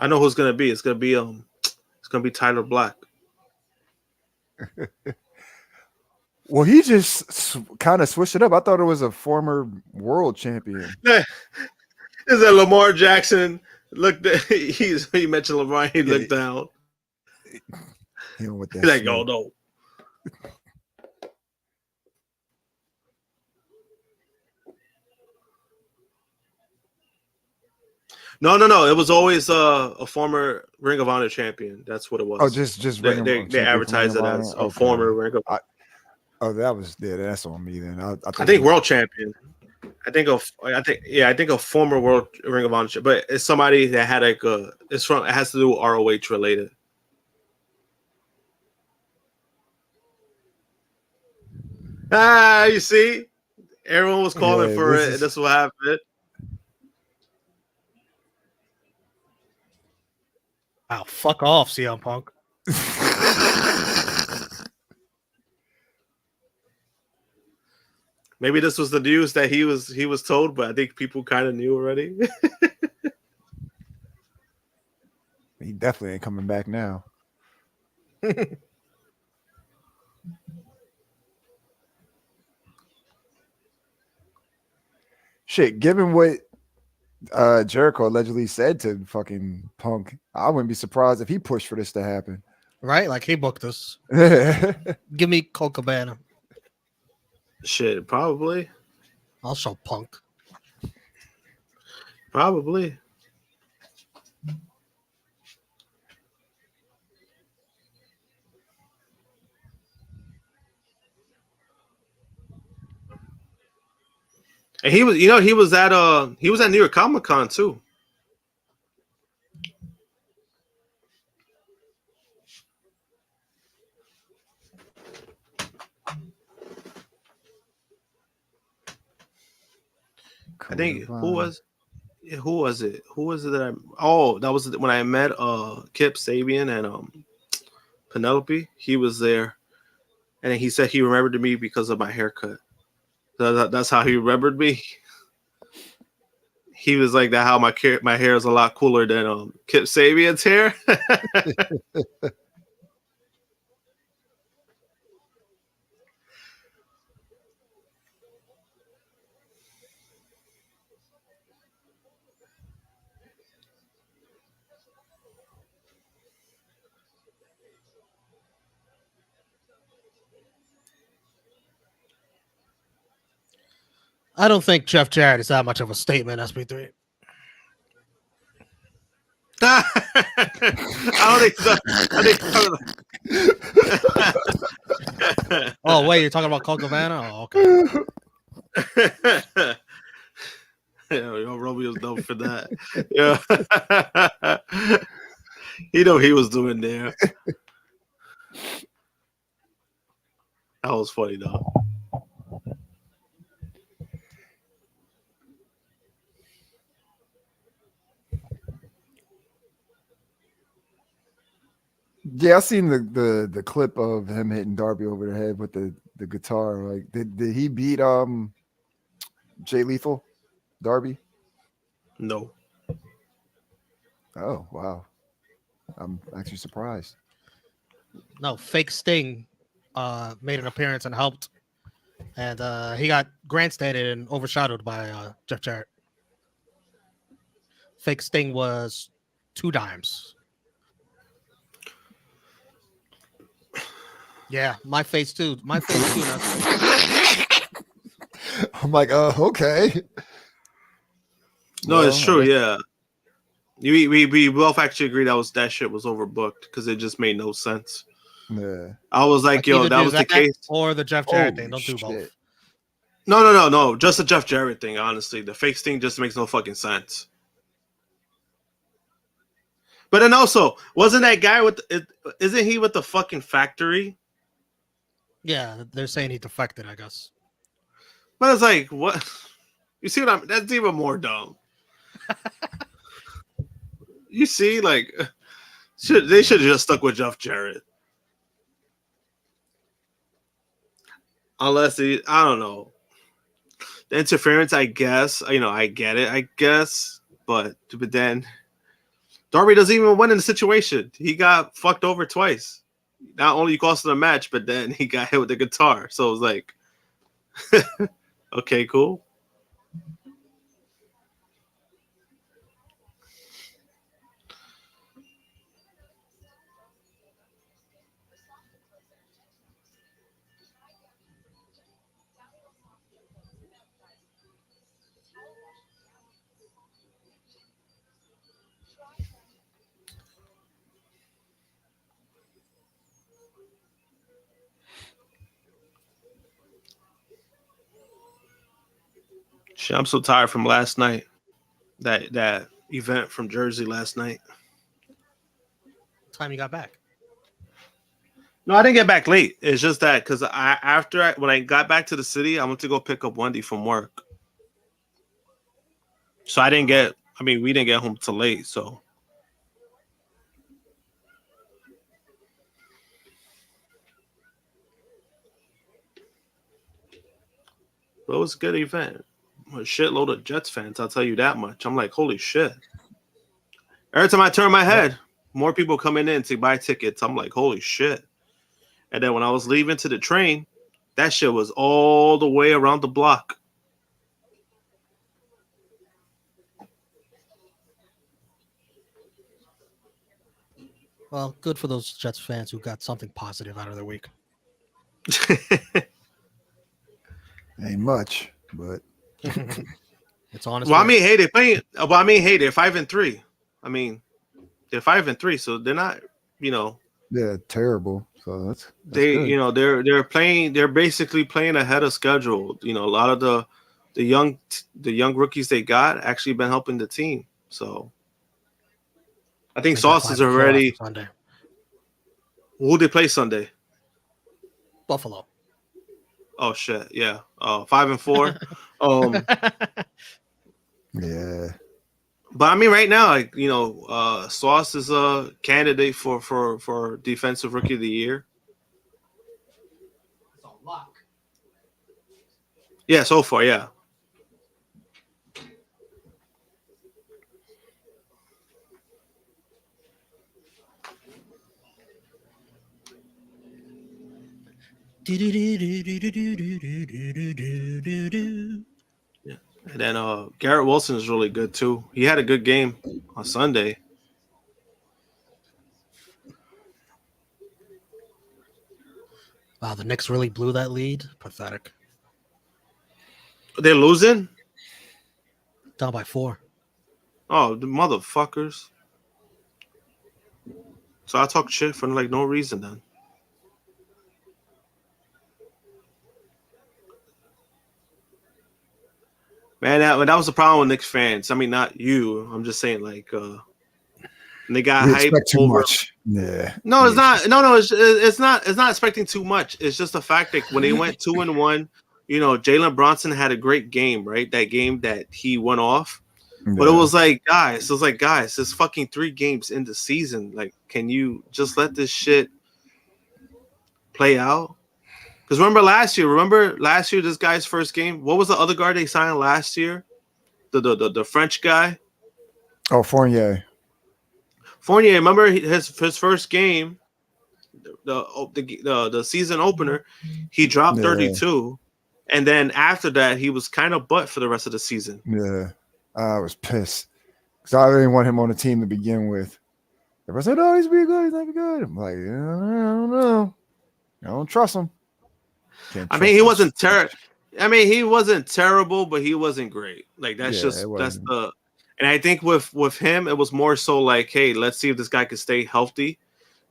I know who's gonna be. It's gonna be Tyler Black. Well, he just kind of switched it up. I thought it was a former world champion. Is that Lamar Jackson? Looked at, he mentioned Lamar. He looked down. You know what? He's like, oh no. No. It was always a former Ring of Honor champion. That's what it was. Oh, just Ring of Honor they advertised it as a former Ring of Honor. Oh, that's on me then. I think world champion. I think a former world Ring of Honor, but it's somebody that had like it has to do with ROH related. You see, everyone was calling for it. And this will happen. Wow, fuck off, CM Punk. Maybe this was the news that he was told, but I think people kind of knew already. He definitely ain't coming back now. Shit, given what Jericho allegedly said to fucking Punk, I wouldn't be surprised if he pushed for this to happen. Right? Like he booked us. Give me Colt Cabana. Shit, probably. I'll show Punk. Probably. And he was at New York Comic Con too. I think who was it? Who was it that that was when I met Kip Sabian and Penelope. He was there, and he said he remembered me because of my haircut. That's how he remembered me. He was like that. How my hair is a lot cooler than Kip Sabian's hair. I don't think Jeff Jarrett is that much of a statement, SP3. I don't think so. Oh, wait, you're talking about Colt Cabana? Oh, okay. Yeah, Romeo's known for that. Yeah. He was doing there. That was funny, though. Yeah, I seen the clip of him hitting Darby over the head with the guitar. Like, did he beat Jay Lethal, Darby? No. Oh wow, I'm actually surprised. No, fake Sting made an appearance and helped, and he got grandstanded and overshadowed by Jeff Jarrett. Fake Sting was $2. Yeah, my face too. My face too. I'm like, okay. No, it's true. Yeah. We both actually agree that shit was overbooked because it just made no sense. Yeah. I was like, yo, either that do was the case. or the Jeff Jarrett thing. Holy Don't do both. shit. No. Just the Jeff Jarrett thing, honestly. The face thing just makes no fucking sense. But then also, wasn't that guy isn't he with the fucking factory? Yeah, they're saying he defected, I guess. But it's like, what? You see what I'm? That's even more dumb. You see, like, they should have just stuck with Jeff Jarrett. Unless I don't know. The interference, I guess. I get it, I guess. But then Darby doesn't even win in the situation. He got fucked over twice. Not only cost him a match, but then he got hit with the guitar. So it was like, okay, cool. Shit, I'm so tired from last night. That event from Jersey last night. What time you got back? No, I didn't get back late. It's just that because when I got back to the city, I went to go pick up Wendy from work. So we didn't get home till late. So but it was a good event. A shitload of Jets fans, I'll tell you that much. I'm like, holy shit. Every time I turn my head, more people coming in to buy tickets. I'm like, holy shit. And then when I was leaving to the train, that shit was all the way around the block. Well, good for those Jets fans who got something positive out of their week. Ain't much, but It's honest. Well, I mean, hey, they're 5-3. I mean, they're 5-3, so they're not, yeah, terrible. So that's they, good. they're basically playing ahead of schedule. A lot of the young rookies they got actually been helping the team. So I think Sauce is already. Sunday. Who they play Sunday? Buffalo. Oh shit, yeah. 5-4. Yeah. But I mean, right now, like Sauce is a candidate for defensive rookie of the year. It's a lock. Yeah, so far, yeah. Yeah. And then Garrett Wilson is really good too. He had a good game on Sunday. Wow, the Knicks really blew that lead. Pathetic. They're losing? Down by 4. Oh, the motherfuckers. So I talk shit for like no reason then. Man, that was the problem with Knicks fans. I mean, not you. I'm just saying, like, they got You hyped expect too over. much. Yeah. No, it's not. No, it's not. It's not expecting too much. It's just the fact that when they went 2-1, Jalen Bronson had a great game, right? That game that he went off. But it was like, guys, it's fucking 3 games in the season. Like, can you just let this shit play out? Because remember last year, this guy's first game? What was the other guard they signed last year? The French guy? Oh, Fournier. Fournier, remember his first game, the season opener, he dropped 32. And then after that, he was kind of butt for the rest of the season. Yeah. I was pissed. Because I didn't want him on the team to begin with. Everybody said, oh, he's be good, he's not be good. I'm like, I don't know. I don't trust him. I mean, he wasn't terrible. I mean, he wasn't terrible, but he wasn't great. Like that's And I think with him, it was more so like, hey, let's see if this guy can stay healthy.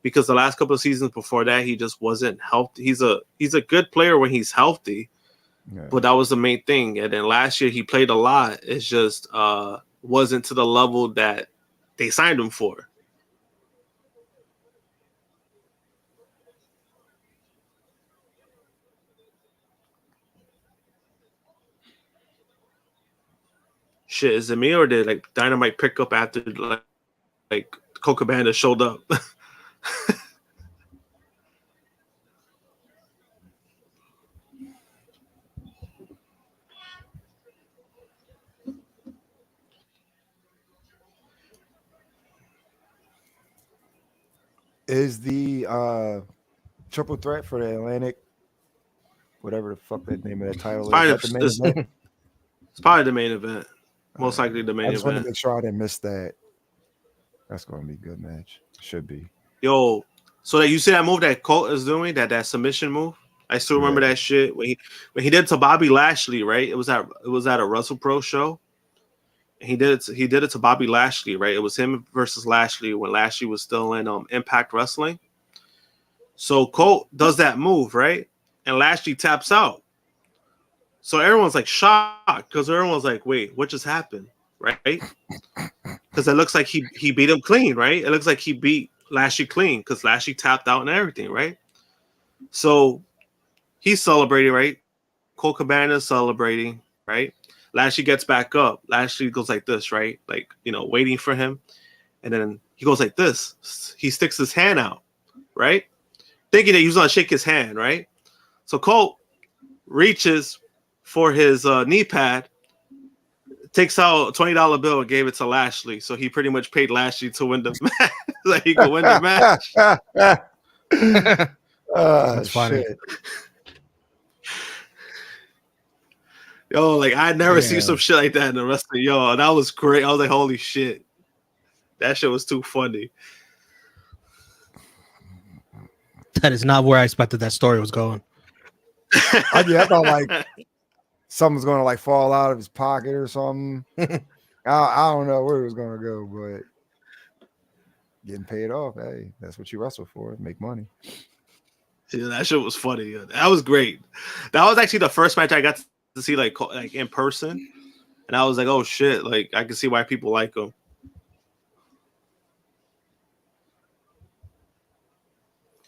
Because the last couple of seasons before that, he just wasn't healthy. He's a good player when he's healthy, but that was the main thing. And then last year he played a lot. It's just wasn't to the level that they signed him for. Shit, is it me or did like Dynamite pick up after like Coca Banda showed up? Is the triple threat for the Atlantic, whatever the fuck that name of that title is, that the main event? It's probably the main event. Most likely the main I just want to event. make sure I didn't miss that. That's going to be a good match. Should be. Yo, so that you see that move that Colt is doing, that submission move. I still remember that shit when he did it to Bobby Lashley, right? It was at a Russell Pro show. He did it to Bobby Lashley, right? It was him versus Lashley when Lashley was still in Impact Wrestling. So Colt does that move, right? And Lashley taps out. So everyone's like shocked because everyone's like, wait, what just happened? Right? Because it looks like he beat him clean, right? It looks like he beat Lashley clean because Lashley tapped out and everything, right? So he's celebrating, right? Colt Cabana's celebrating, right? Lashley gets back up. Lashley goes like this, right? Like, waiting for him. And then he goes like this. He sticks his hand out, right? Thinking that he was going to shake his hand, right? So Colt reaches for his knee pad, takes out a $20 bill and gave it to Lashley. So he pretty much paid Lashley to win the match. So he could win the match. That's funny. Shit. Yo, like I never seen some shit like that in the wrestling. Yo, that was great. I was like, holy shit. That shit was too funny. That is not where I expected that story was going. I thought like something's going to like fall out of his pocket or something. I don't know where it was going to go, but getting paid off, hey, that's what you wrestle for, make money. Yeah, that shit was funny. That was great. That was actually the first match I got to see like in person, and I was like, oh shit, like I can see why people like him.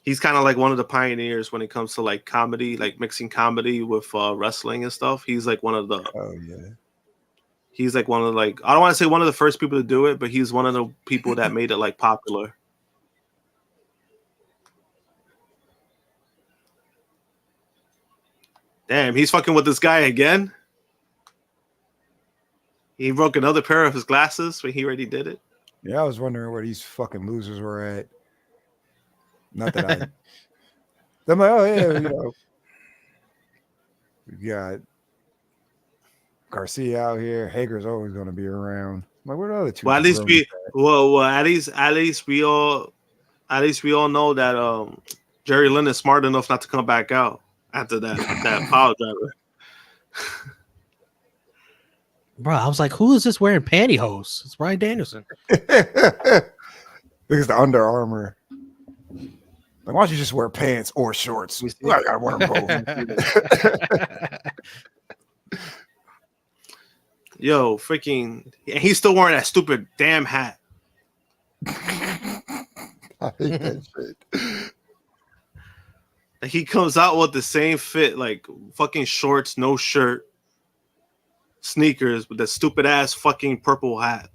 He's kind of like one of the pioneers when it comes to like comedy, like mixing comedy with wrestling and stuff. He's like one of the he's like one of like, I don't want to say one of the first people to do it, but he's one of the people that made it like popular. Damn, he's fucking with this guy again. He broke another pair of his glasses when he already did it. Yeah, I was wondering where these fucking losers were at. Not that I'm like, oh yeah, we got Garcia out here. Hager's always going to be around. I'm like, where are the other two? Well, at least we all know that Jerry Lynn is smart enough not to come back out after that power driver. Bro, I was like, who is this wearing pantyhose? It's Bryan Danielson. Because the Under Armour. Like, why don't you just wear pants or shorts? I gotta wear them both. Yo, freaking, he's still wearing that stupid damn hat. I hate that shit. Like, he comes out with the same fit, like fucking shorts, no shirt, sneakers with that stupid ass fucking purple hat.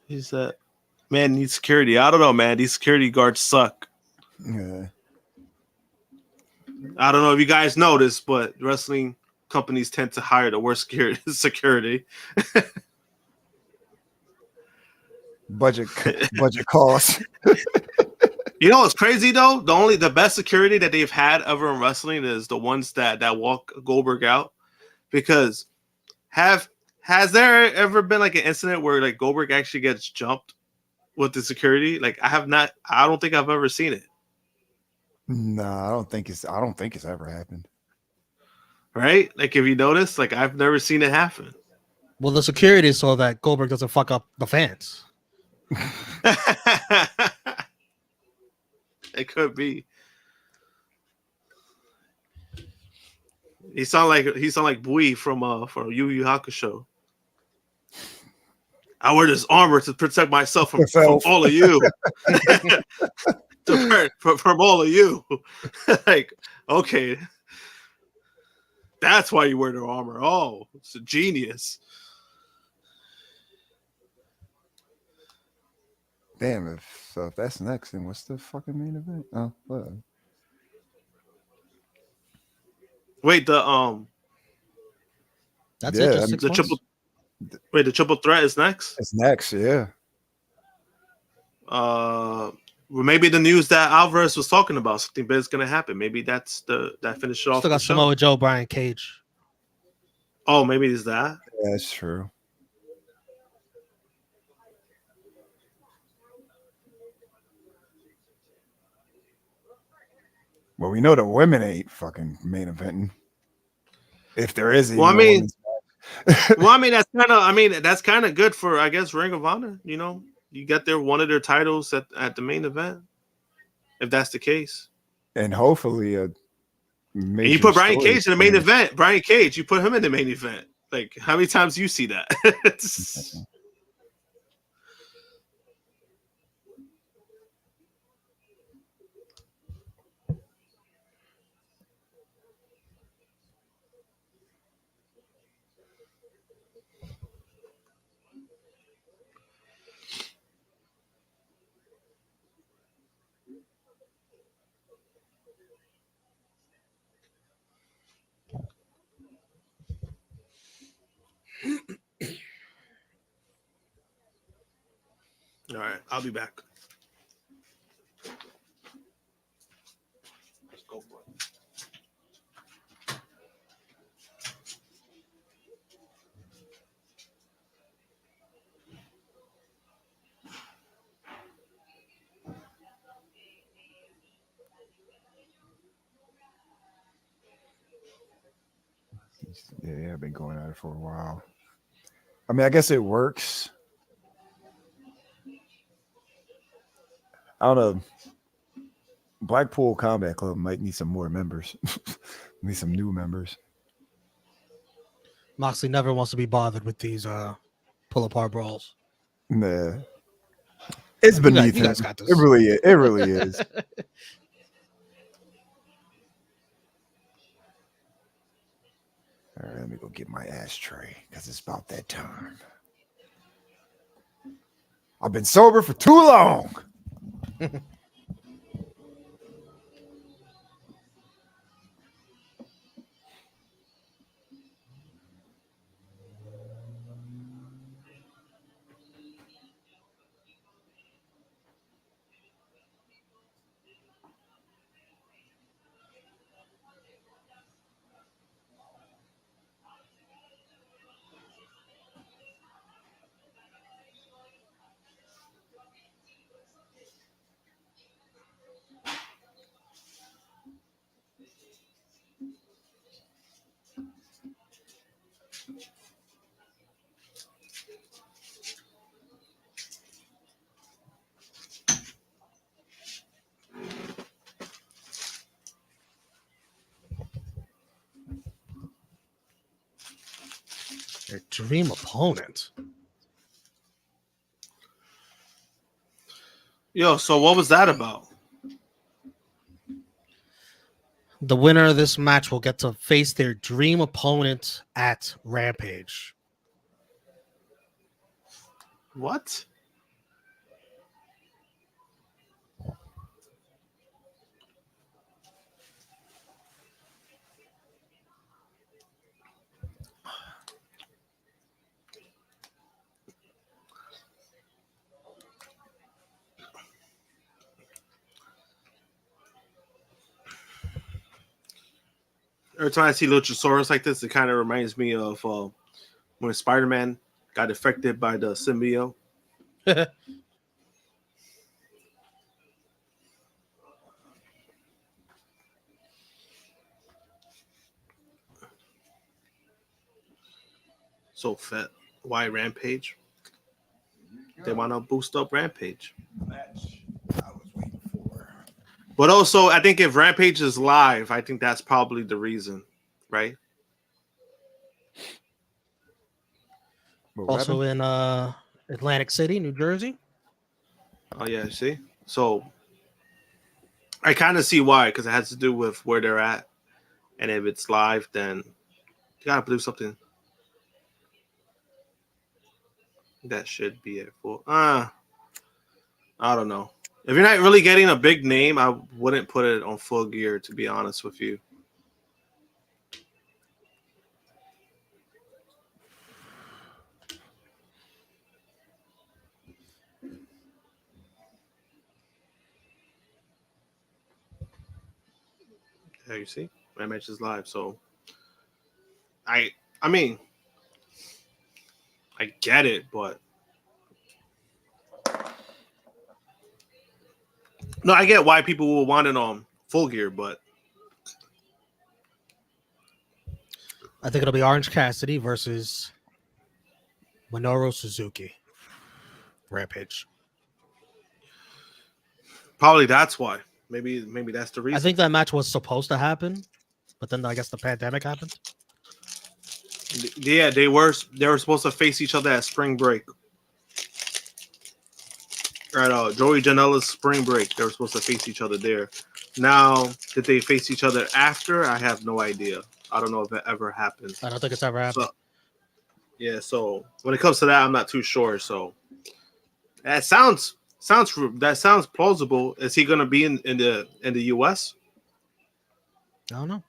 He's that man needs security. I don't know, man. These security guards suck. Yeah. I don't know if you guys noticed, but wrestling companies tend to hire the worst security. Budget costs. You know what's crazy though? The best security that they've had ever in wrestling is the ones that walk Goldberg out, because have Has there ever been like an incident where like Goldberg actually gets jumped with the security? Like I don't think I've ever seen it. No, I don't think it's ever happened. Right? Like if you notice, like I've never seen it happen. Well, the security is so that Goldberg doesn't fuck up the fans. It could be. He sound like Bui from Yu Yu Hakusho. I wear this armor to protect myself from all of you. from all of you. Like, okay. That's why you wear the armor. Oh, it's a genius. Damn, if that's next, then what's the fucking main event? Oh, well. Wait, That's Yeah, it. Just 6 months? the triple threat is next. It's next, yeah. Well, maybe the news that Alvarez was talking about, something big is gonna happen. Maybe that's that finished off. Still got the show. Samoa Joe, Brian Cage. Oh, maybe it's that. Yeah, that's true. Well, we know the women ain't fucking main eventing. If there is, Well, I mean, that's kind of good for, I guess, Ring of Honor. You know, you got one of their titles at the main event, if that's the case. And hopefully, and you put Brian Cage in the main event. Brian Cage, you put him in the main event. Like, how many times do you see that? All right, I'll be back. Let's go for it. Yeah, I've been going at it for a while. I mean, I guess it works. I don't know. Blackpool Combat Club might need some more members. Need some new members. Moxley never wants to be bothered with these pull apart brawls. Nah. It's beneath you him. guys got this. It really is. It really is. All right, let me go get my ashtray because it's about that time. I've been sober for too long. Your dream opponent. Yo, so what was that about? The winner of this match will get to face their dream opponent at Rampage. What? Every time I see Luchasaurus like this, it kind of reminds me of when Spider-Man got affected by the symbiote. So fat. Why Rampage? They want to boost up Rampage. Match I was waiting for. But also, I think if Rampage is live, I think that's probably the reason, right? What Also happened? in Atlantic City, New Jersey. Oh yeah, see. So I kind of see why, because it has to do with where they're at, and if it's live, then you gotta do something that should be it for. I don't know. If you're not really getting a big name, I wouldn't put it on Full Gear, to be honest with you. Yeah, you see, my match is live, so I mean, I get it, but no, I get why people will want it on Full Gear, but I think it'll be Orange Cassidy versus Minoru Suzuki. Rampage. probably that's why. Maybe that's the reason. I think that match was supposed to happen, but then I guess the pandemic happened. Yeah, they were supposed to face each other at Spring Break. Right, Joey Janela's Spring Break. They were supposed to face each other there. Now, did they face each other after? I have no idea. I don't know if it ever happened. I don't think it's ever happened. So, yeah, so when it comes to that, I'm not too sure. So that sounds plausible. Is he going to be in the US? I don't know.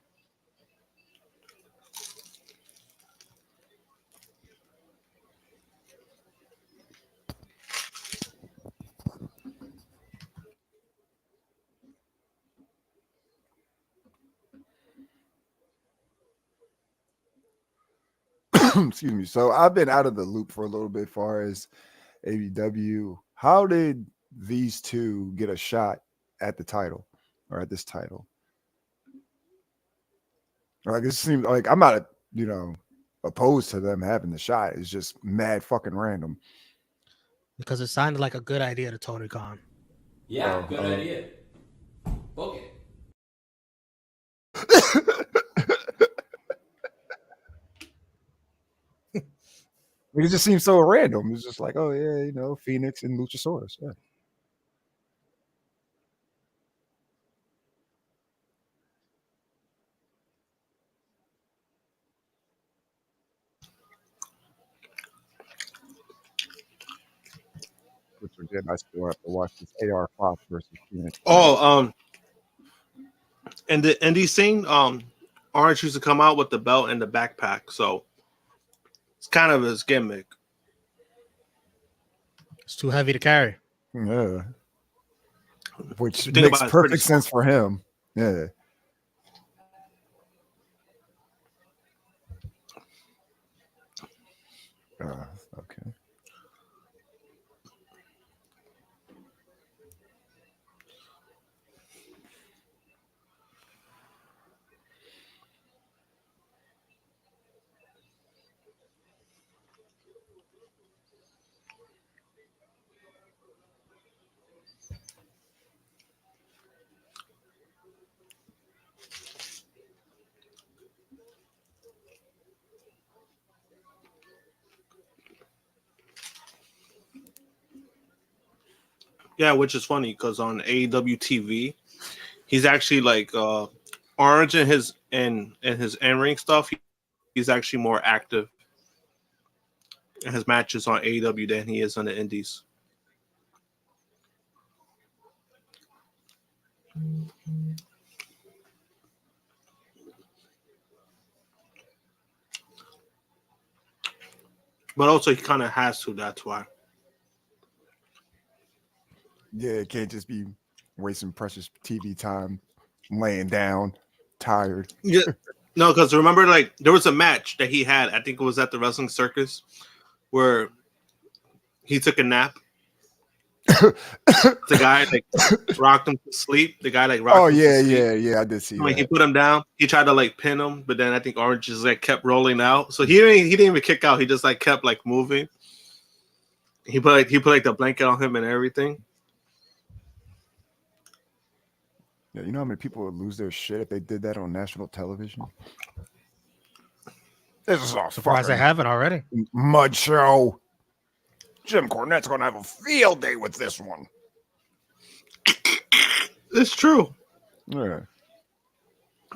Excuse me. So I've been out of the loop for a little bit as far as AEW. How did these two get a shot at the title or at this title? Like it seems like I'm not, opposed to them having the shot. It's just mad fucking random. Because it sounded like a good idea to Tony Khan. Yeah, good idea. Book it. It just seems so random. It's just like, oh yeah, Fenix and Luchasaurus. Yeah. Which again, I still have to watch this AR Fox versus Fenix. Oh, and the indie scene, Orange used to come out with the belt and the backpack, so it's kind of his gimmick. It's too heavy to carry. Yeah. Which Think makes about it, perfect pretty sense for him. Yeah. Okay. Yeah, which is funny because on AEW TV, he's actually like Orange in his in-ring stuff. He's actually more active in his matches on AEW than he is on the Indies. But also, he kind of has to. That's why. Yeah, it can't just be wasting precious TV time laying down, tired. Yeah, No, because remember, like there was a match that he had. I think it was at the Wrestling Circus, where he took a nap. The guy like rocked him to sleep. The guy like rocked Oh him yeah, to sleep. yeah. I did see When he that. put him down, he tried to like pin him, but then I think Orange just like kept rolling out. So he didn't even kick out. He just like kept like moving. He put like the blanket on him and everything. Yeah, you know how many people would lose their shit if they did that on national television? This is all Surprised they haven't already. mud show. Jim Cornette's gonna have a field day with this one. It's true. Yeah.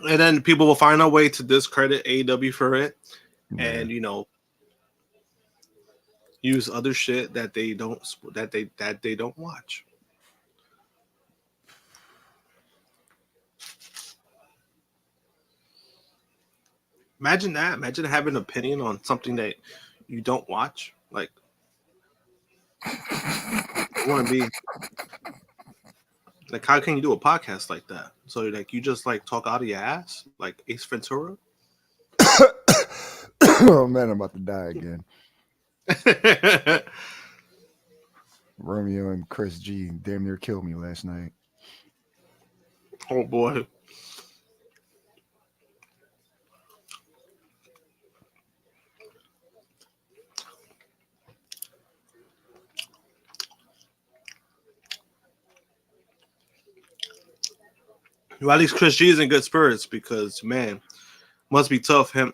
And then people will find a way to discredit AEW for it, and use other shit that they don't watch. Imagine that. Imagine having an opinion on something that you don't watch. Like, I want to be like, how can you do a podcast like that? So like, you just like talk out of your ass, like Ace Ventura. Oh man, I'm about to die again. Romeo and Chris G damn near killed me last night. Oh boy. Well, at least Chris G is in good spirits because man, must be tough him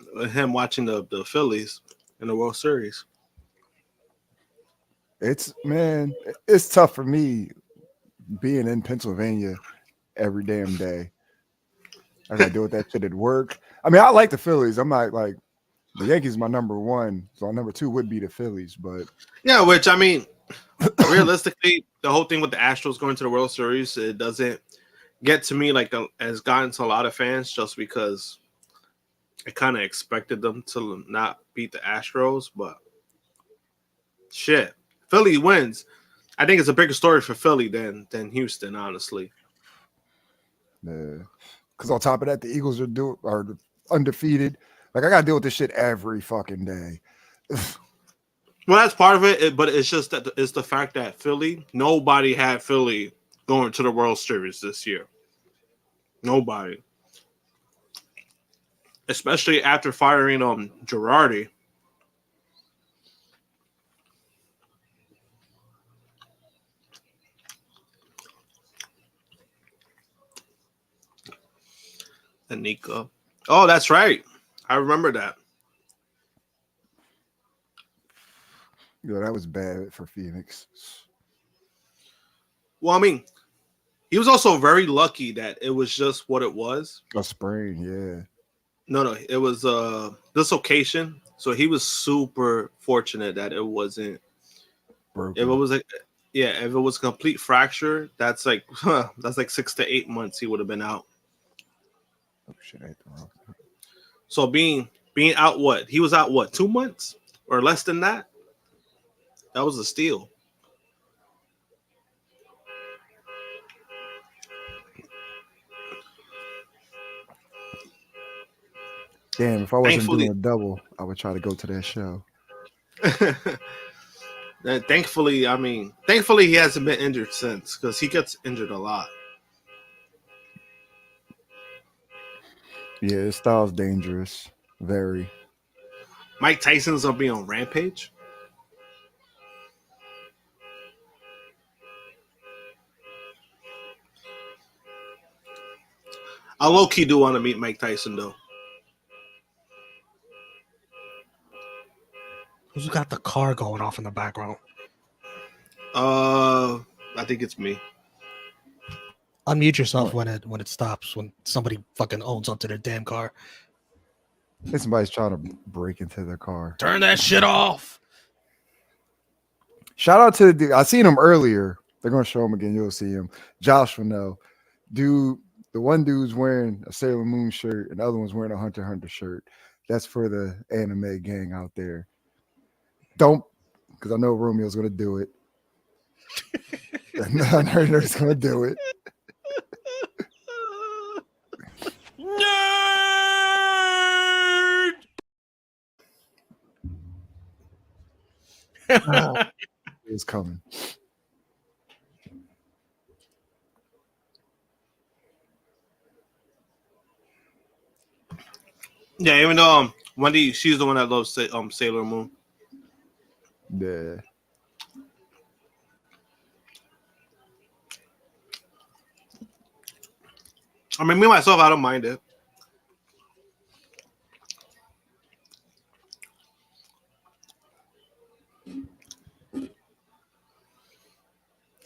watching the Phillies in the World Series. It's tough for me being in Pennsylvania every damn day. I gotta deal with that shit at work. I mean, I like the Phillies. I'm not like the Yankees, my number one. So number two would be the Phillies, but Yeah, which I mean, realistically, the whole thing with the Astros going to the World Series, it doesn't get to me like has gotten to a lot of fans just because I kind of expected them to not beat the Astros, but shit, Philly wins. I think it's a bigger story for Philly than Houston, honestly. Because on top of that, the Eagles are undefeated. Like I gotta deal with this shit every fucking day. Well, that's part of it, but it's just that it's the fact that nobody had Philly going to the World Series this year. Nobody. Especially after firing Girardi. And Nico. Oh, that's right. I remember that. Yeah, that was bad for Phoenix. Well, I mean, he was also very lucky that it was just what it was. A sprain, yeah. No, it was dislocation. So he was super fortunate that it wasn't Broken. if it was if it was a complete fracture, that's like 6 to 8 months he would have been out. Oh shit, I hit the wrong thing. So being out what? He was out what, 2 months or less than that? That was a steal. Damn, if I wasn't Thankfully- doing a double, I would try to go to that show. Thankfully he hasn't been injured since because he gets injured a lot. Yeah, his style's dangerous. Very. Mike Tyson's gonna be on Rampage. I low-key do want to meet Mike Tyson though. Who's got the car going off in the background? I think it's me. Unmute yourself when it stops. When somebody fucking owns onto their damn car. I think somebody's trying to break into their car. Turn that shit off. Shout out to the dude. I seen him earlier. They're gonna show him again. You'll see him. Josh will know. Dude, the one dude's wearing a Sailor Moon shirt, and the other one's wearing a Hunter x Hunter shirt. That's for the anime gang out there. Don't, because I know Romeo's gonna do it. I know he's gonna do it. It's coming. Yeah, even though Wendy, she's the one that loves Sailor Moon. Yeah. I mean, me myself, I don't mind it.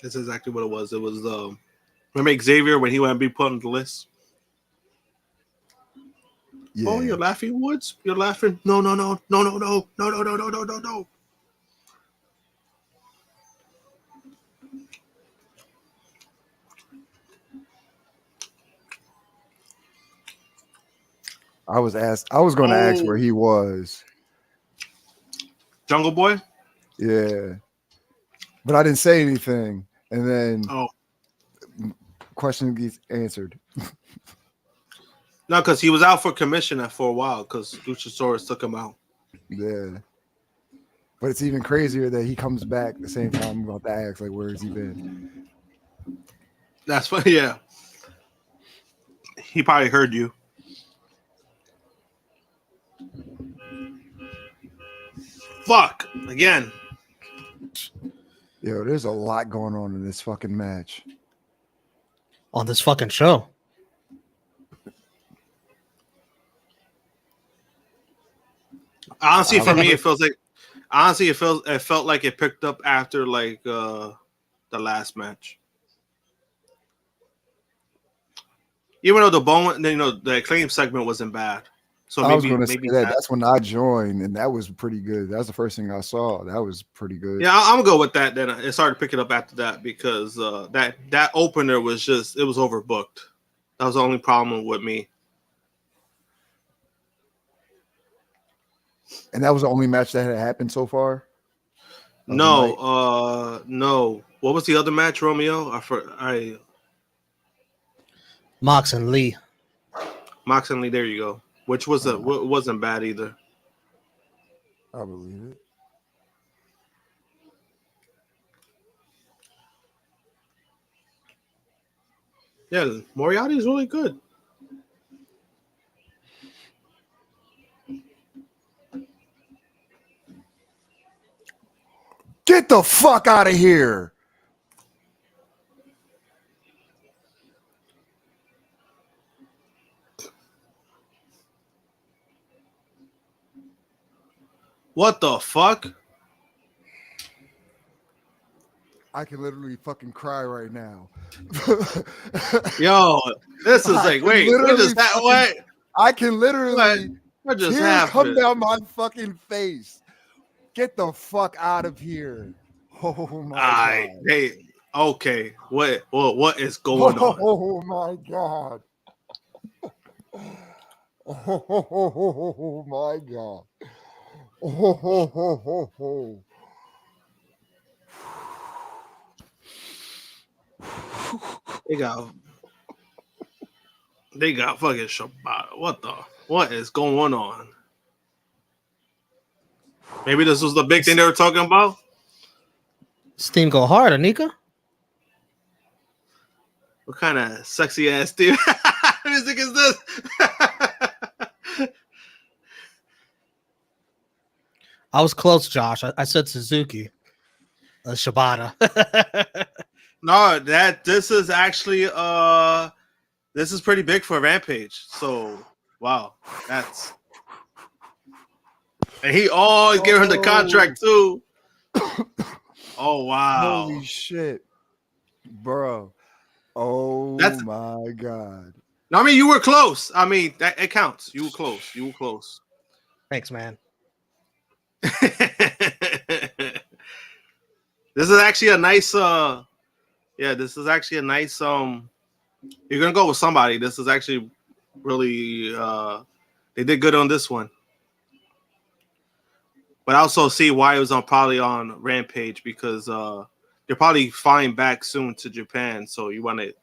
That's exactly what it was. It was remember Xavier when he went to be put on the list. Yeah. Oh, you're laughing, Woods? You're laughing? No. I was going to ask where he was. Jungle Boy? Yeah. But I didn't say anything. And then question gets answered. No, because he was out for commission for a while because Luchasaurus took him out. Yeah. But it's even crazier that he comes back the same time. I'm about to ask, like, where has he been? That's funny, yeah. He probably heard you. Fuck. Again. Yo, there's a lot going on in this fucking match. On this fucking show. Honestly, for me, it feels like it felt like it picked up after like the last match. Even though the Acclaim segment wasn't bad. So I was going to say maybe that. That's when I joined, and that was pretty good. That was the first thing I saw. That was pretty good. Yeah, I'm gonna go with that. Then it started picking up after that because that opener was it was overbooked. That was the only problem with me. And that was the only match that had happened so far? No. What was the other match, Romeo? Mox and Lee. Mox and Lee, there you go. Which wasn't bad either. I believe it. Yeah, Moriarty is really good. Get the fuck out of here. What the fuck? I can literally fucking cry right now. Yo, this is like, wait, what just happened? What? I can literally What just tears happened? come down my fucking face. Get the fuck out of here. Oh my god. Okay. What is going on? Oh my god. Oh my god. Oh. They got fucking Shibata. What is going on? Maybe this was the big thing they were talking about. Steam go hard, Anika. What kind of sexy ass Steve music is this? I was close, Josh. I said Suzuki. Shibata. No, this is actually this is pretty big for Rampage. So wow, that's and he always gave her the contract too. Oh wow. Holy shit. Bro. Oh my god. No, I mean you were close. I mean it counts. You were close. Thanks, man. This is actually a nice this is actually a nice you're gonna go with somebody. This is actually really they did good on this one. But I also see why it was probably on Rampage because they're probably flying back soon to Japan, so you want to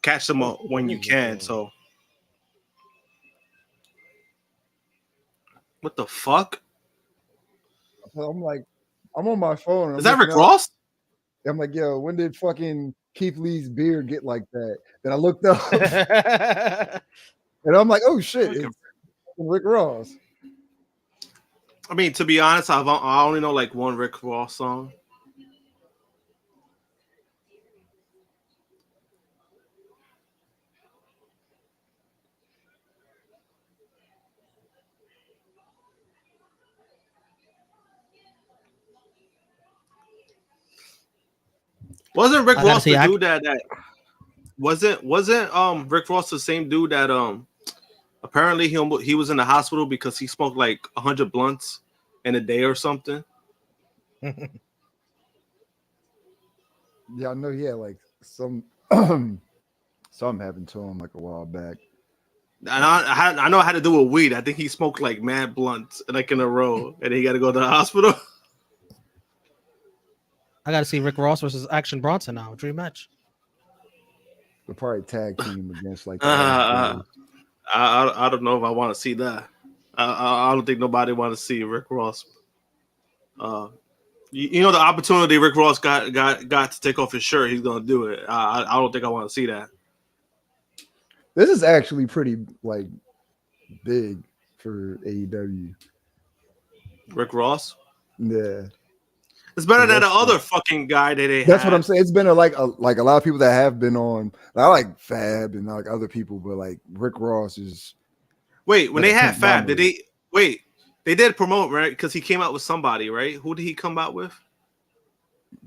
catch them up when you can. So what the fuck? I'm like, I'm on my phone. I'm Is that looking Rick up. Ross? I'm like, yo, when did fucking Keith Lee's beard get like that? Then I looked up and I'm like, oh shit, it's Rick Ross. I mean, to be honest, I only know like one Rick Ross song. Wasn't Rick I gotta Ross see. the dude that wasn't Rick Ross the same dude that apparently he was in the hospital because he smoked like 100 blunts in a day or something. Yeah, I know he had like some something happened to him like a while back. And I know how to do with weed. I think he smoked like mad blunts like in a row, and he got to go to the hospital. I gotta see Rick Ross versus Action Bronson now. Dream match. They'll probably tag team against like the I don't know if I want to see that. I don't think nobody want to see Rick Ross. You know the opportunity Rick Ross got to take off his shirt, he's gonna do it. I don't think I want to see that. This is actually pretty like big for AEW. Rick Ross. Yeah. It's better than the other fucking guy that they That's had. what I'm saying. It's been a lot of people that have been on. I like Fab and like other people, but like Rick Ross is. Wait, when like they had Fab, did they wait? They did promote, right? Because he came out with somebody, right? Who did he come out with?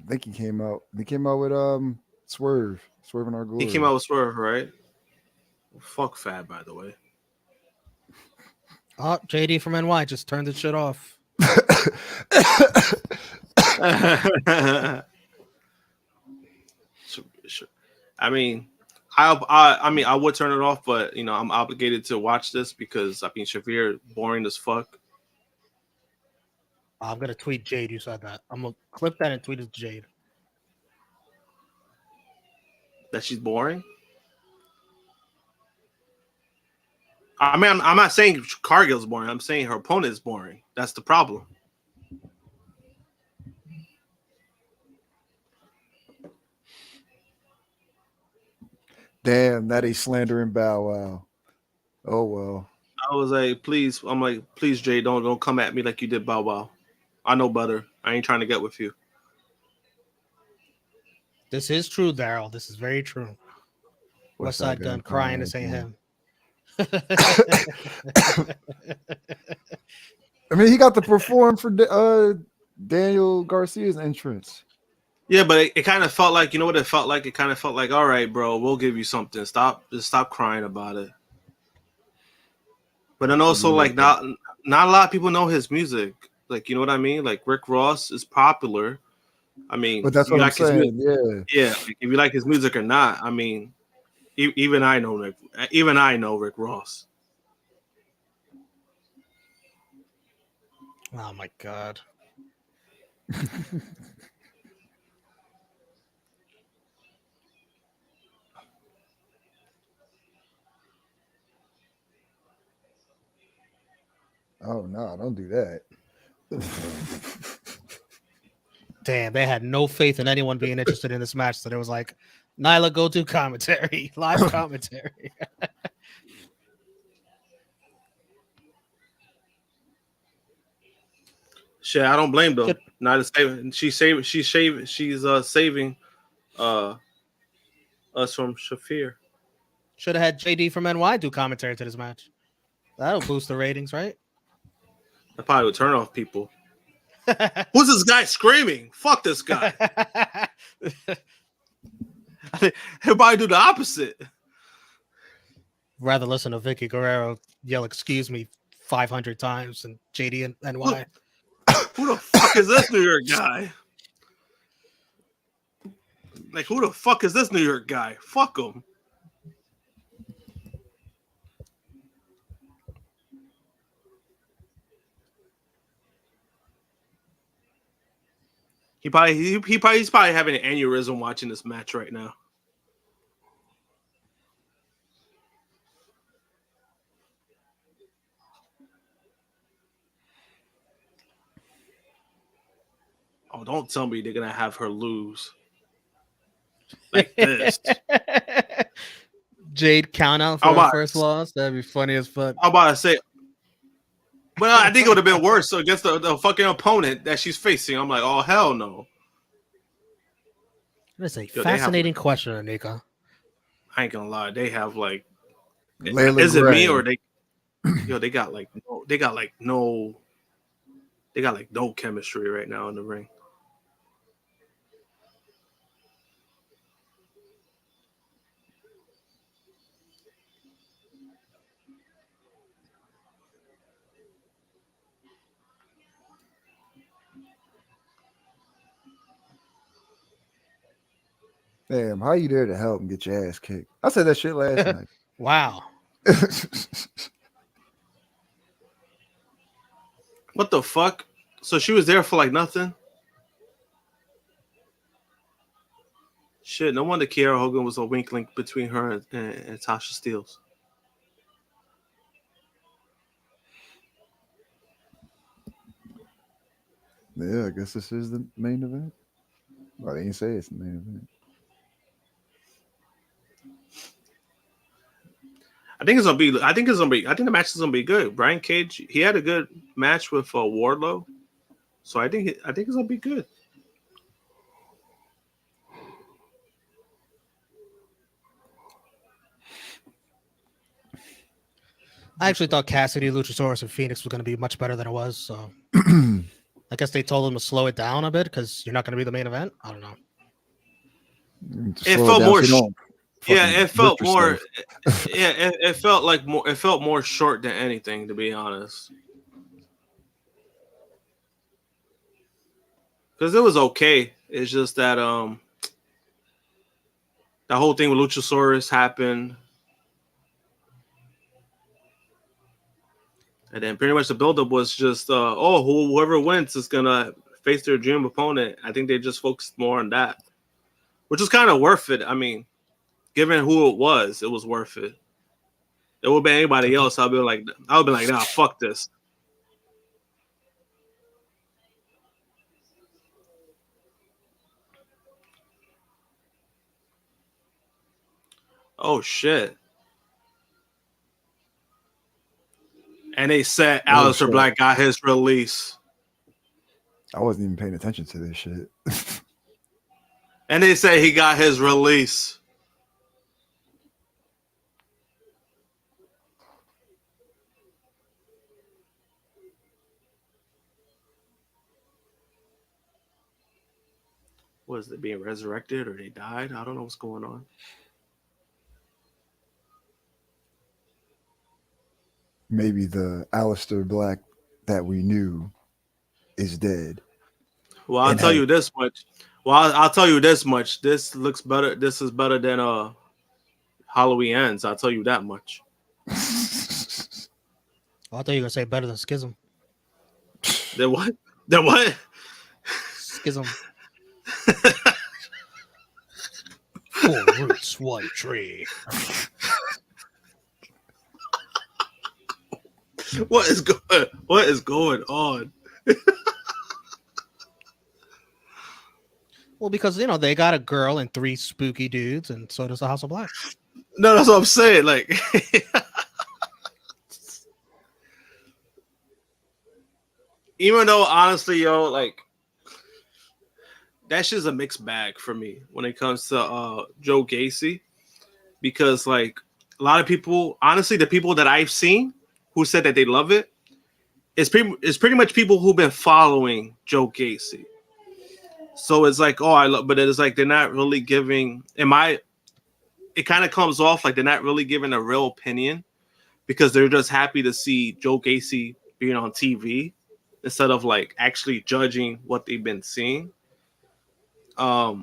I think he came out. They came out with Swerve in Our Glory. He came out with Swerve, right? Well, fuck Fab, by the way. Oh, JD from NY just turned the shit off. Sure. I mean, I would turn it off, but you know, I'm obligated to watch this because I mean, Shafir boring as fuck. I'm gonna tweet Jade. You said that. I'm gonna clip that and tweet it to Jade. That she's boring. I mean, I'm not saying Cargill's boring. I'm saying her opponent is boring. That's the problem. Damn, that ain't slandering Bow Wow. Oh well. I was like, please. I'm like, please, Jay, don't come at me like you did Bow Wow. I know better. I ain't trying to get with you. This is true, Daryl. This is very true. West Side Gun crying to say him. I mean, he got to perform for Daniel Garcia's entrance. Yeah, but it kind of felt like, you know what it felt like? It kind of felt like, all right, bro, we'll give you something. Just stop crying about it. But then also, like, not a lot of people know his music. Like, you know what I mean? Like, Rick Ross is popular. I mean, but that's what I'm saying. Yeah, like, if you like his music or not, I mean, even I know Rick Ross. Oh my god. Oh no, don't do that. Damn, they had no faith in anyone being interested in this match. So there was like, Nyla, go do commentary, live commentary. Shit, I don't blame them. Not saving. She's saving us from Shafir. Should have had JD from NY do commentary to this match. That'll boost the ratings, right? That probably would turn off people. Who's this guy screaming? Fuck this guy. He'll probably do the opposite. Rather listen to Vicky Guerrero yell "excuse me" 500 times than JD and NY. Who the fuck is this New York guy? Like, who the fuck is this New York guy? Fuck him. He's probably having an aneurysm watching this match right now. Oh, don't tell me they're gonna have her lose like this. Jade count out for How her about first loss. That'd be funny as fuck. I'm about to say, but I think it would have been worse against the fucking opponent that she's facing. I'm like, oh hell no. That's a Yo, fascinating question, Anika. I ain't gonna lie, they have like, Layla is it me Gray. or they? Yo, they got no chemistry right now in the ring. Damn, how you there to help and get your ass kicked? I said that shit last night. Wow. What the fuck? So she was there for like nothing? Shit, no wonder Kiera Hogan was a wink link between her and Tasha Steelz. Yeah, I guess this is the main event. Well, they didn't say it's the main event. I think the match is gonna be good. Brian Cage, he had a good match with Wardlow, so I think it's gonna be good. I actually thought Cassidy, Luchasaurus, and Fenix was going to be much better than it was. So I guess they told him to slow it down a bit because you're not going to be the main event. I don't know. It felt more. It felt more. It felt like more. It felt more short than anything, to be honest. Because it was okay. It's just that the whole thing with Luchasaurus happened. And then pretty much the buildup was just, whoever wins is going to face their dream opponent. I think they just focused more on that, which was kind of worth it. I mean, given who it was worth it. It would have been anybody else. I would have been like, nah, fuck this. Oh, shit. And they said Aleister Black got his release. I wasn't even paying attention to this shit. And they say he got his release. Was they being resurrected or they died? I don't know what's going on. Maybe the Aleister Black that we knew is dead. Well, I'll tell you this much. This looks better. This is better than Halloween Ends. I'll tell you that much. Well, I thought you were going to say better than Schism. Then what? Then what? Schism. 4 roots, 1 tree. What is going on? Well, because, they got a girl and 3 spooky dudes, and so does the House of Black. No, that's what I'm saying. Like, even though, honestly, like, that shit's a mixed bag for me when it comes to Joe Gacy. Because, like, a lot of people, honestly, the people that I've seen who said that they love it, it's pretty much people who've been following Joe Gacy. So it's like, but it's like they're not really giving. It kind of comes off like they're not really giving a real opinion because they're just happy to see Joe Gacy being on TV instead of like actually judging what they've been seeing. I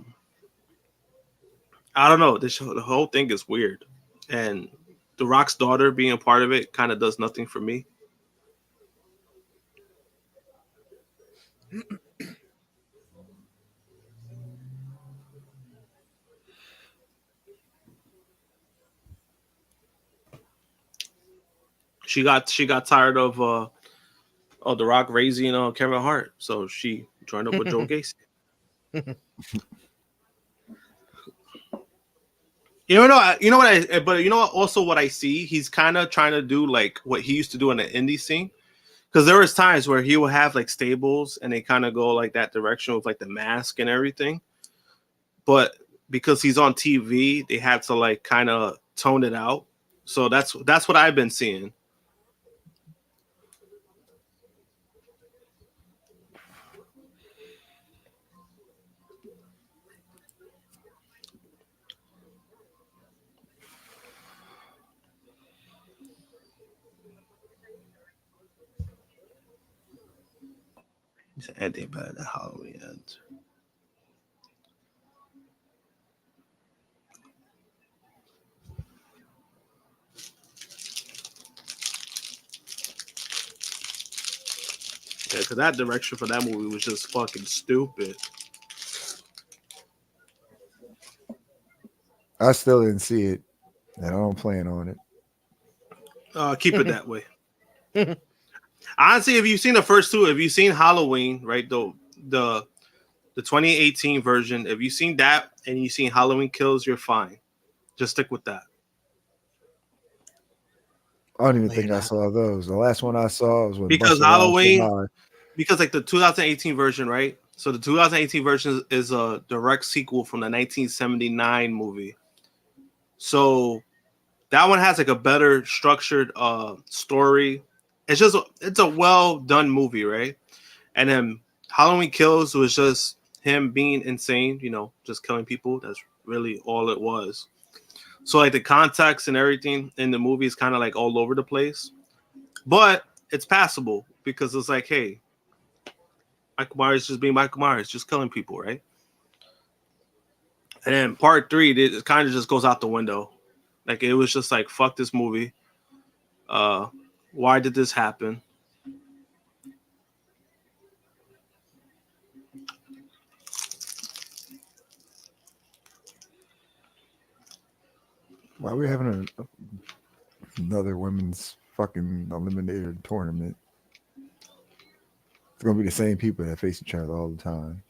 don't know. The whole thing is weird, and The Rock's daughter being a part of it kind of does nothing for me. She got tired of The Rock raising Kevin Hart, so she joined up with Joe Gacy. But you know what? Also, what I see, he's kind of trying to do like what he used to do in the indie scene. Because there was times where he would have like stables, and they kind of go like that direction with like the mask and everything. But because he's on TV, they have to like kind of tone it out. So that's what I've been seeing. He's ending by the Halloween ends. Yeah, because that direction for that movie was just fucking stupid. I still didn't see it, and I don't plan on it. Keep it that way. Honestly, if you've seen the first two, if you've seen Halloween, right, the 2018 version, if you've seen that and you've seen Halloween Kills, you're fine. Just stick with that. I don't even think I saw those. The last one I saw was when Because Busta Rhymes Halloween, survived. because like the 2018 version, right? So the 2018 version is a direct sequel from the 1979 movie. So that one has like a better structured story. It's a well done movie, right? And then Halloween Kills was just him being insane, just killing people. That's really all it was. So like the context and everything in the movie is kind of like all over the place, but it's passable because it's like, hey, Michael Myers just being Michael Myers, just killing people, right? And then part 3, it kind of just goes out the window. Like it was just like, fuck this movie. Why did this happen? Why are we having another women's fucking eliminator tournament? It's gonna be the same people that face each other all the time.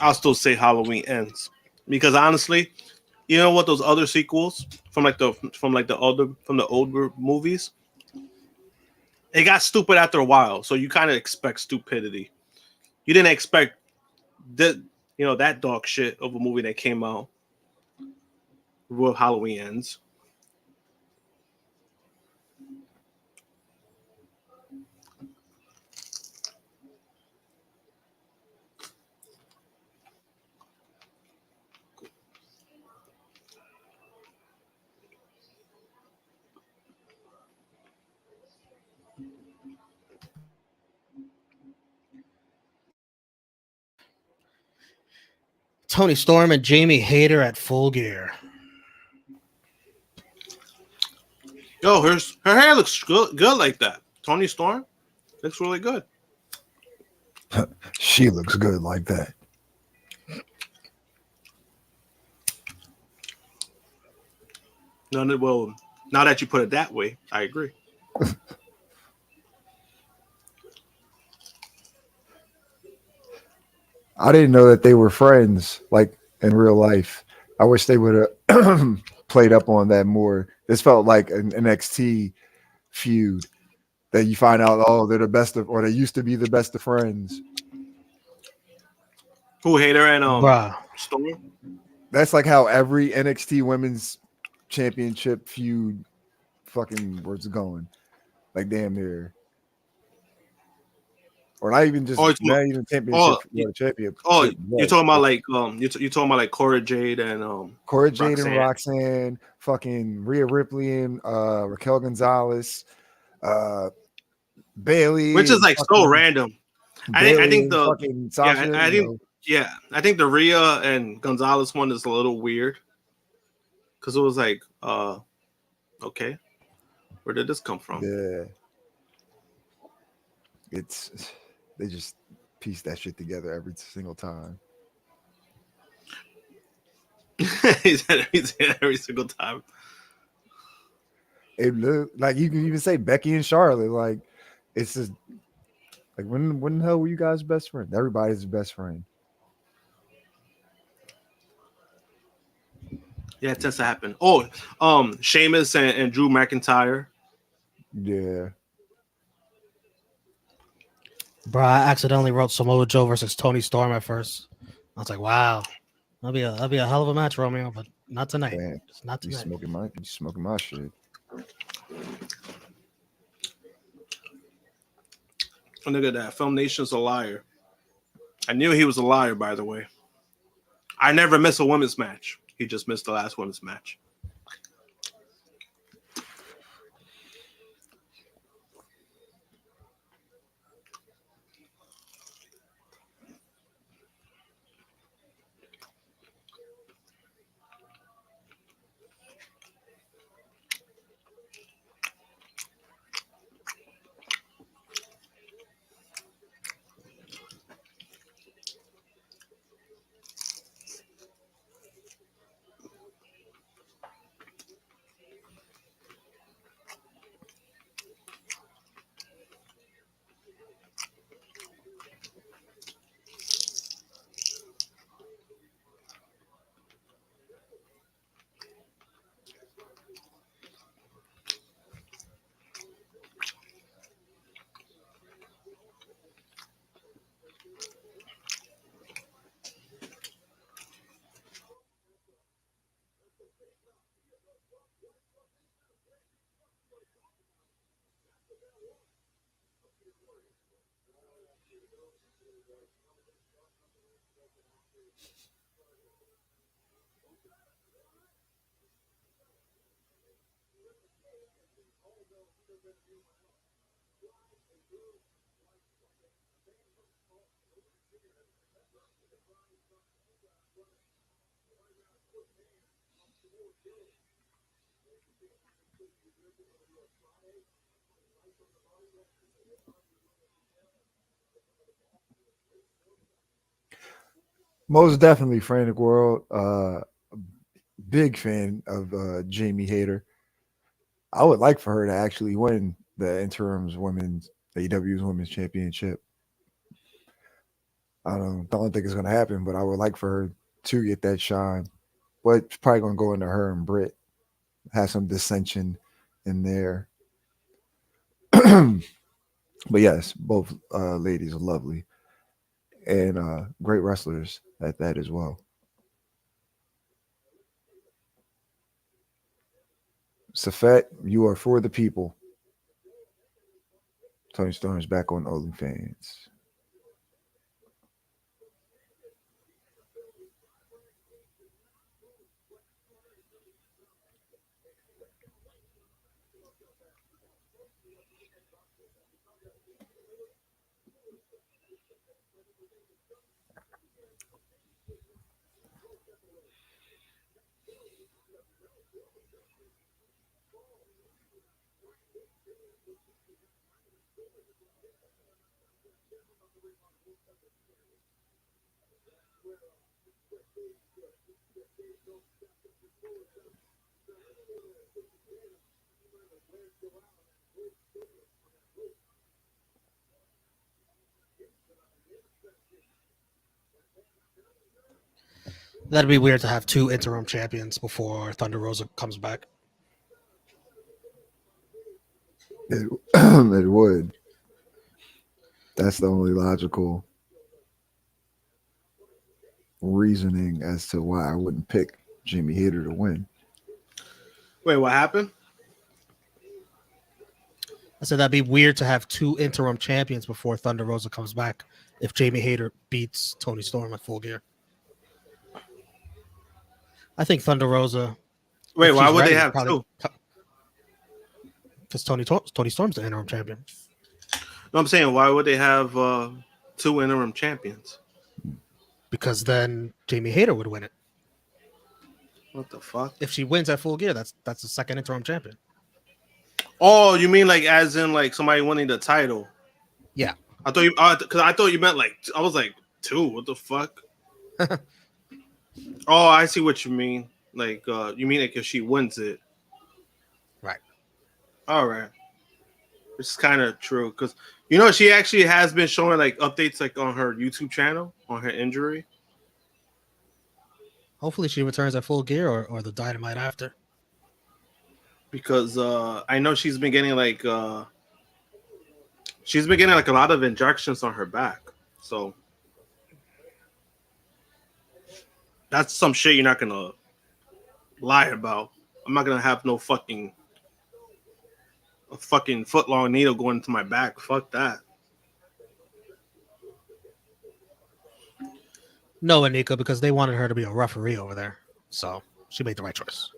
I'll still say Halloween Ends because honestly, you know what? Those other sequels from the older movies, it got stupid after a while. So you kind of expect stupidity. You didn't expect that dog shit of a movie that came out with Halloween Ends. Tony Storm and Jamie Hayter at Full Gear. Yo, her hair looks good like that. Tony Storm looks really good. She looks good like that. Well, now that you put it that way, I agree. I didn't know that they were friends, like in real life. I wish they would have played up on that more. This felt like an NXT feud that you find out, oh, they're the best of, or they used to be the best of friends. Who, Hater and Bruh. Storm? That's like how every NXT Women's Championship feud fucking was going, like damn near. Or not even just not even championship. You're talking about like you're talking about like Cora Jade and Cora Jade and Roxanne, fucking Rhea Ripley and Raquel Gonzalez, Bailey, which is like so random. I think the fucking Sasha, Yeah, I think the Rhea and Gonzalez one is a little weird because it was like, okay, where did this come from? Yeah, it's they just piece that shit together every single time. He said every single time. It like you can even say Becky and Charlotte. Like it's just like when the hell were you guys best friends? Everybody's best friend. Yeah, it tends to happen. Oh, Sheamus and Drew McIntyre. Yeah, Bro, I accidentally wrote Samoa Joe versus Tony Storm at first. I was like, wow, that'd be a hell of a match, Romeo, but not tonight. man, Just not tonight. you smoking my shit. And look at that. Film Nation's a liar. I knew he was a liar, by the way. I never miss a women's match. He just missed the last women's match. Most definitely, Frantic World. Big fan of Jamie Hayter. I would like for her to actually win the interims women's AEW's women's championship. I don't think it's gonna happen, but I would like for her to get that shine. But it's probably gonna go into her and Britt. Have some dissension in there. But yes, both ladies are lovely and great wrestlers at that as well. Safet, you are for the people. Tony Storm's back on OnlyFans. That'd be weird to have two interim champions before Thunder Rosa comes back. It would. That's the only logical reasoning as to why I wouldn't pick Jimmy Hater to win. Wait, what happened? I said that'd be weird to have two interim champions before Thunder Rosa comes back if Jamie Hayter beats Tony Storm at Full Gear. I think Thunder Rosa. Wait, why would they have two? Because Tony Storm's the interim champion. No, I'm saying why would they have two interim champions? because then Jamie Hayter would win it. What the fuck? If she wins at Full Gear, that's the second interim champion. Oh, you mean like as in like somebody winning the title? Yeah. I thought you because I thought you meant like I was like 2. What the fuck? Oh, I see what you mean. Like you mean like if she wins it, Right. all right. It's kind of true because you know she actually has been showing like updates like on her YouTube channel on her injury. Hopefully she returns at Full Gear or the Dynamite after. Because I know she's been getting like a lot of injections on her back. So that's some shit you're not gonna lie about. I'm not gonna have no fucking foot long needle going into my back. Fuck that. No, Anika, because they wanted her to be a referee over there. So she made the right choice.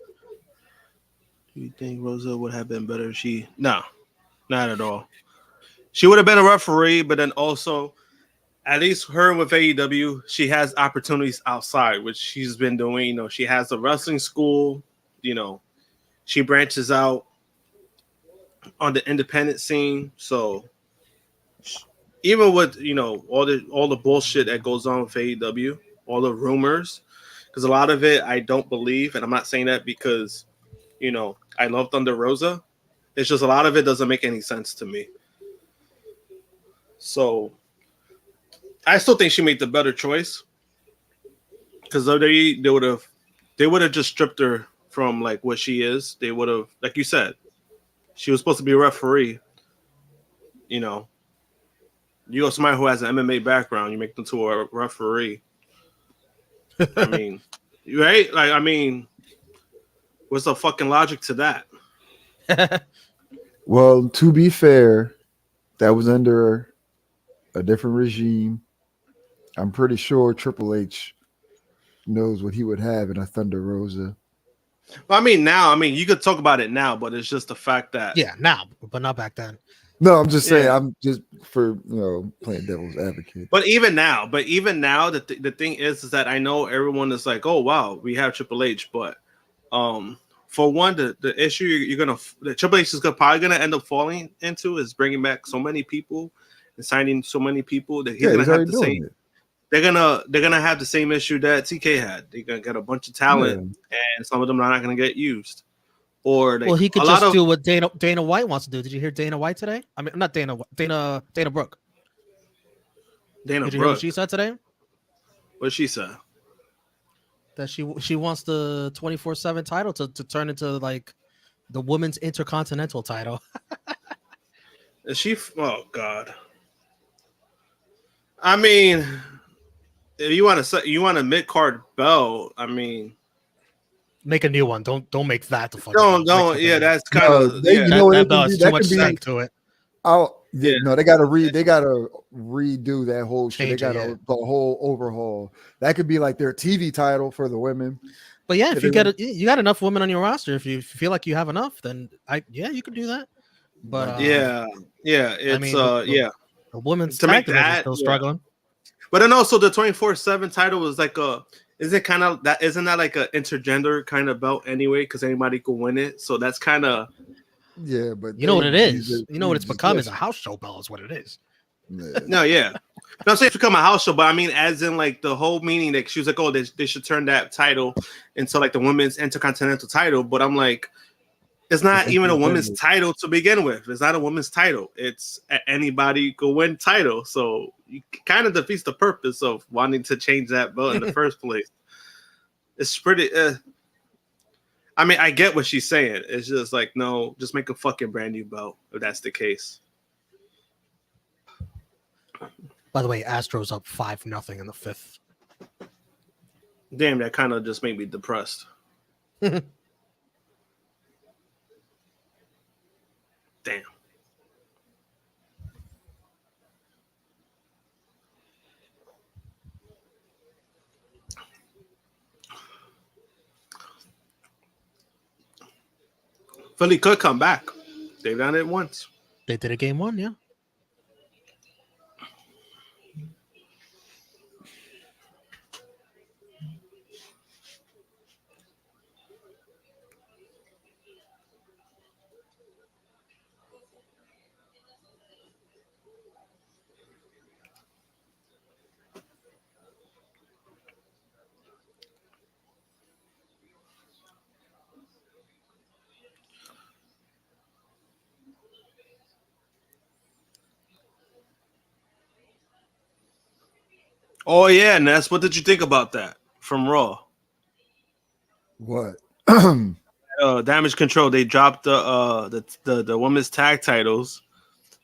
You think Rosa would have been better if she? No, not at all. She would have been a referee, but then also, at least her with AEW, she has opportunities outside, which she's been doing. You know, she has a wrestling school. You know, she branches out on the independent scene. So even with all the bullshit that goes on with AEW, all the rumors, because a lot of it I don't believe, and I'm not saying that because I love Thunder Rosa. It's just a lot of it doesn't make any sense to me. So I still think she made the better choice because they would have just stripped her from like what she is. They would have, like you said, she was supposed to be a referee. You go somebody who has an MMA background, you make them to a referee. I mean, right? Like, I mean, what's the fucking logic to that? Well, to be fair, that was under a different regime. I'm pretty sure Triple H knows what he would have in a Thunder Rosa. Well, I mean, now, you could talk about it now, but it's just the fact that now, but not back then. No, I'm just saying. Yeah. I'm just for playing devil's advocate. But even now, the thing is that I know everyone is like, oh wow, we have Triple H, but for one, the issue the Triple H is probably gonna end up falling into is bringing back so many people and signing so many people that he's gonna have the same. They're gonna have the same issue that TK had. They're gonna get a bunch of talent, and some of them are not gonna get used. Or he could just do what Dana White wants to do. Did you hear Dana White today? I mean, not Dana Brooke. Dana Did you Brooke. hear what she said today? What she said? That she wants the 24/7 title to turn into like the women's intercontinental title. Is she? Oh God. I mean, if you want a mid card belt, I mean, make a new one. Don't make that the fucking. Don't. Yeah, that's kind of. That belt has too much stank to it. No, they gotta redo that whole shit. Change They got it, the whole overhaul. That could be like their TV title for the women. But yeah, if you you got enough women on your roster, if you feel like you have enough, then you could do that. But it's the women's to tag make that is still struggling. But then also the 24/7 title was like isn't that like a intergender kind of belt anyway? Because anybody could win it, so that's kind of. Yeah, but you know what it is. You know what it's become is a house show belt is what it is. No, yeah. No, I'm saying it's become a house show, but I mean, as in like the whole meaning that she was like, oh, they should turn that title into like the women's intercontinental title. But I'm like, it's not even a women's title to begin with. It's not a women's title. It's anybody could win title. So you kind of defeats the purpose of wanting to change that belt in the first place. It's pretty. I mean, I get what she's saying. It's just like, no, just make a fucking brand new belt if that's the case. By the way, Astro's up 5-0 in the 5th. Damn, that kind of just made me depressed. Damn. Philly could come back. They've done it once. They did a game 1, yeah. Oh yeah, Ness. What did you think about that from Raw? What? Damage Control. They dropped the women's tag titles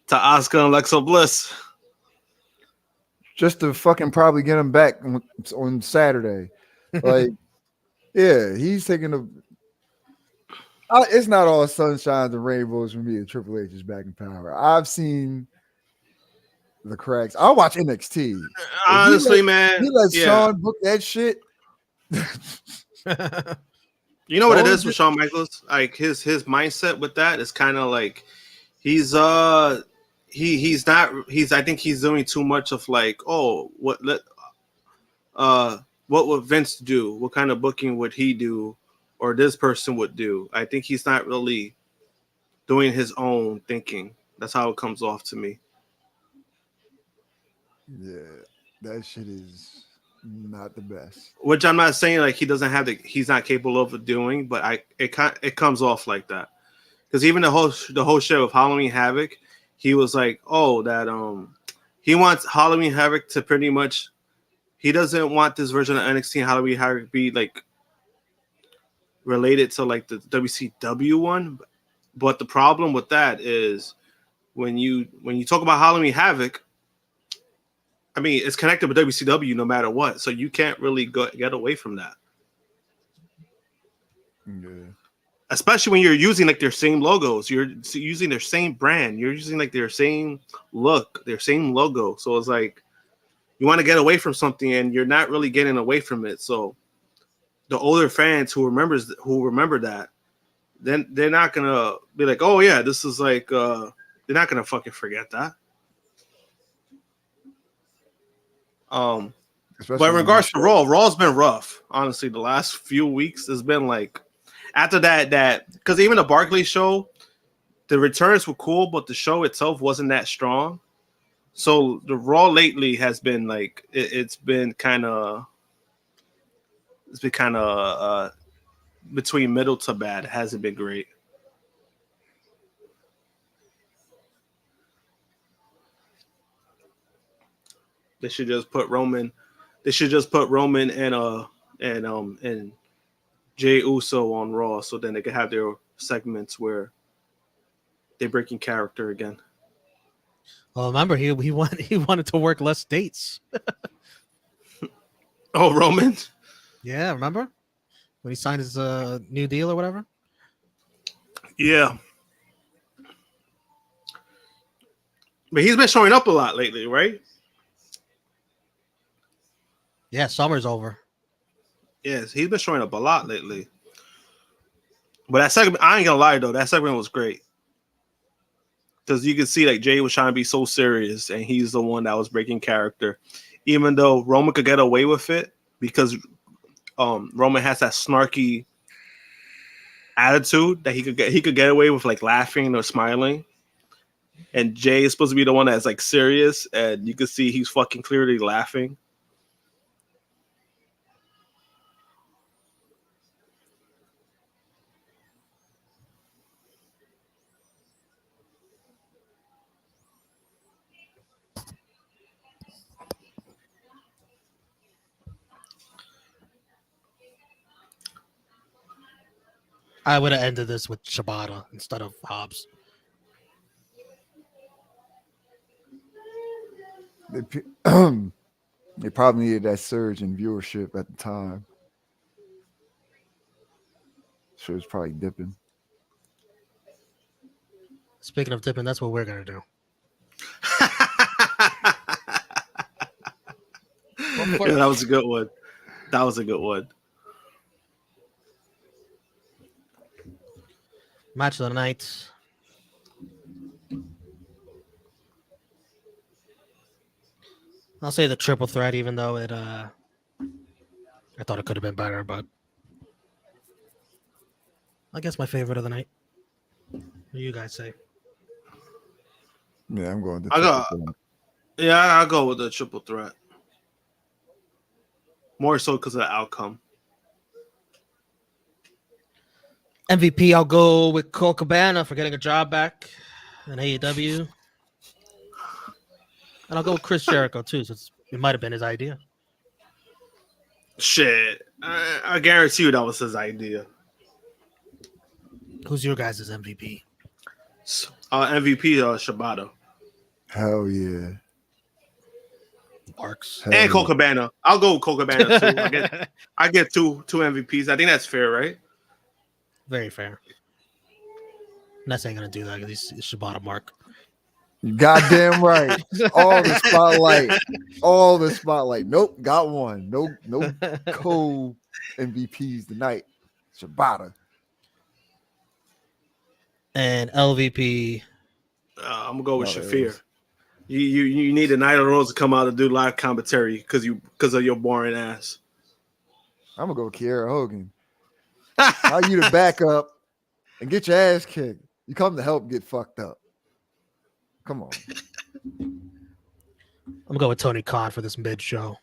to Asuka and Alexa Bliss. Just to fucking probably get him back on Saturday. Like, yeah, he's taking a. It's not all sunshines and rainbows for me. And Triple H is back in power. I've seen the cracks. I'll watch NXT. Honestly, man, you let yeah. Shawn book that shit. You know what it is with Shawn Michaels? Like his mindset with that is kind of like he's not I think he's doing too much of like, oh, what would Vince do? What kind of booking would he do, or this person would do? I think he's not really doing his own thinking. That's how it comes off to me. Yeah, that shit is not the best. Which I'm not saying like he's not capable of doing, but it comes off like that. Because even the whole show of Halloween Havoc, he was like, oh, that he wants Halloween Havoc to pretty much, he doesn't want this version of NXT and Halloween Havoc to be like related to like the WCW one. But the problem with that is when you talk about Halloween Havoc, I mean, it's connected with WCW no matter what, so you can't really get away from that. Yeah. Especially when you're using like their same logos, you're using their same brand, you're using like their same look, their same logo. So it's like you want to get away from something, and you're not really getting away from it. So the older fans who remember that, then they're not gonna be like, oh yeah, this is like they're not gonna fucking forget that. But in regards to Raw's been rough. Honestly, the last few weeks has been like after that because even the Barkley show, the returns were cool, but the show itself wasn't that strong. So the Raw lately has been like it's been kind of between middle to bad. It hasn't been great. They should just put Roman. They should just put Roman and Jey Uso on Raw, so then they could have their segments where they break in character again. Well, remember he wanted to work less dates. Oh, Roman. Yeah, remember when he signed his new deal or whatever? Yeah, but he's been showing up a lot lately, right? Yeah, summer's over. Yes, he's been showing up a lot lately. But that segment, I ain't gonna lie though, that segment was great. Because you can see like Jay was trying to be so serious, and he's the one that was breaking character. Even though Roman could get away with it, because Roman has that snarky attitude that he could get away with like laughing or smiling. And Jay is supposed to be the one that's like serious, and you can see he's fucking clearly laughing. I would have ended this with Shibata instead of Hobbs. They probably needed that surge in viewership at the time. So it's probably dipping. Speaking of dipping, that's what we're gonna do. Yeah, that was a good one. That was a good one. Match of the night. I'll say the triple threat, even though it I thought it could have been better, but I guess my favorite of the night. What do you guys say? Yeah, I'm going to I'll go with the triple threat. More so because of the outcome. MVP, I'll go with Cole Cabana for getting a job back in AEW. And I'll go with Chris Jericho, too, since it might have been his idea. Shit. I guarantee you that was his idea. Who's your guys' MVP? MVP Shibata. Hell yeah. Marks. Hell And yeah. Cole Cabana. I'll go with Cole Cabana too. I get two MVPs. I think that's fair, right? Very fair. Ness ain't gonna do that because he's Shibata Mark. You goddamn right. All the spotlight. All the spotlight. Nope, got one. No co MVPs tonight. Shibata. And LVP. I'm gonna go with Oh, Shafir. You need the Night of the Rose to come out and do live commentary because of your boring ass. I'm gonna go with Kiera Hogan. How you to back up and get your ass kicked? You come to help get fucked up. Come on. I'm gonna go with Tony Khan for this mid show.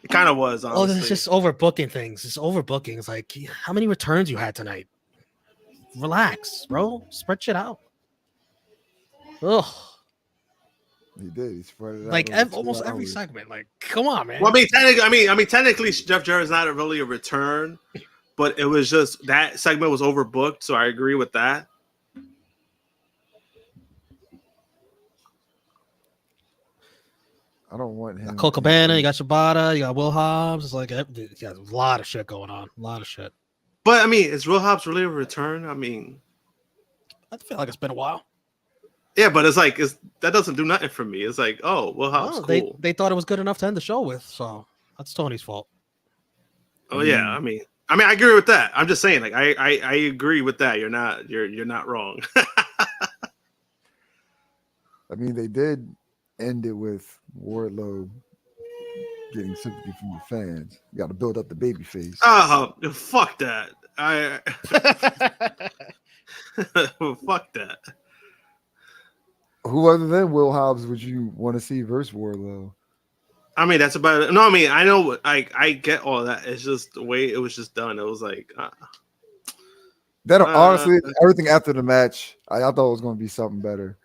It kind of was, honestly. Oh, it's just overbooking things. It's overbooking. It's like, how many returns you had tonight? Relax, bro. Spread shit out. Ugh. He did. He spread it out. Like over 2 almost every hours. segment. Like, come on, man. Well, technically, Jeff Jarrett's not really a return, but it was just that segment was overbooked, so I agree with that. I don't want You him. got Cole Cabana, you got Shibata, you got Will Hobbs. It's like, you got a lot of shit going on. A lot of shit. But I mean, is Will Hobbs really a return? I mean, I feel like it's been a while. yeah, but it's like that doesn't do nothing for me. It's like, oh, Will Hobbs, Oh, cool. they thought it was good enough to end the show with, so that's Tony's fault. Oh yeah, I mean, I agree with that. I'm just saying, like, I agree with that. You're not wrong. I mean, they did end it with Wardlow getting sympathy from the fans. You got to build up the baby face. Oh, fuck that. Fuck that. Who other than Will Hobbs would you want to see versus Wardlow? I mean, that's about it. No, I mean, I know, I get all that. It's just the way it was just done. It was like, That honestly, everything after the match, I thought it was going to be something better.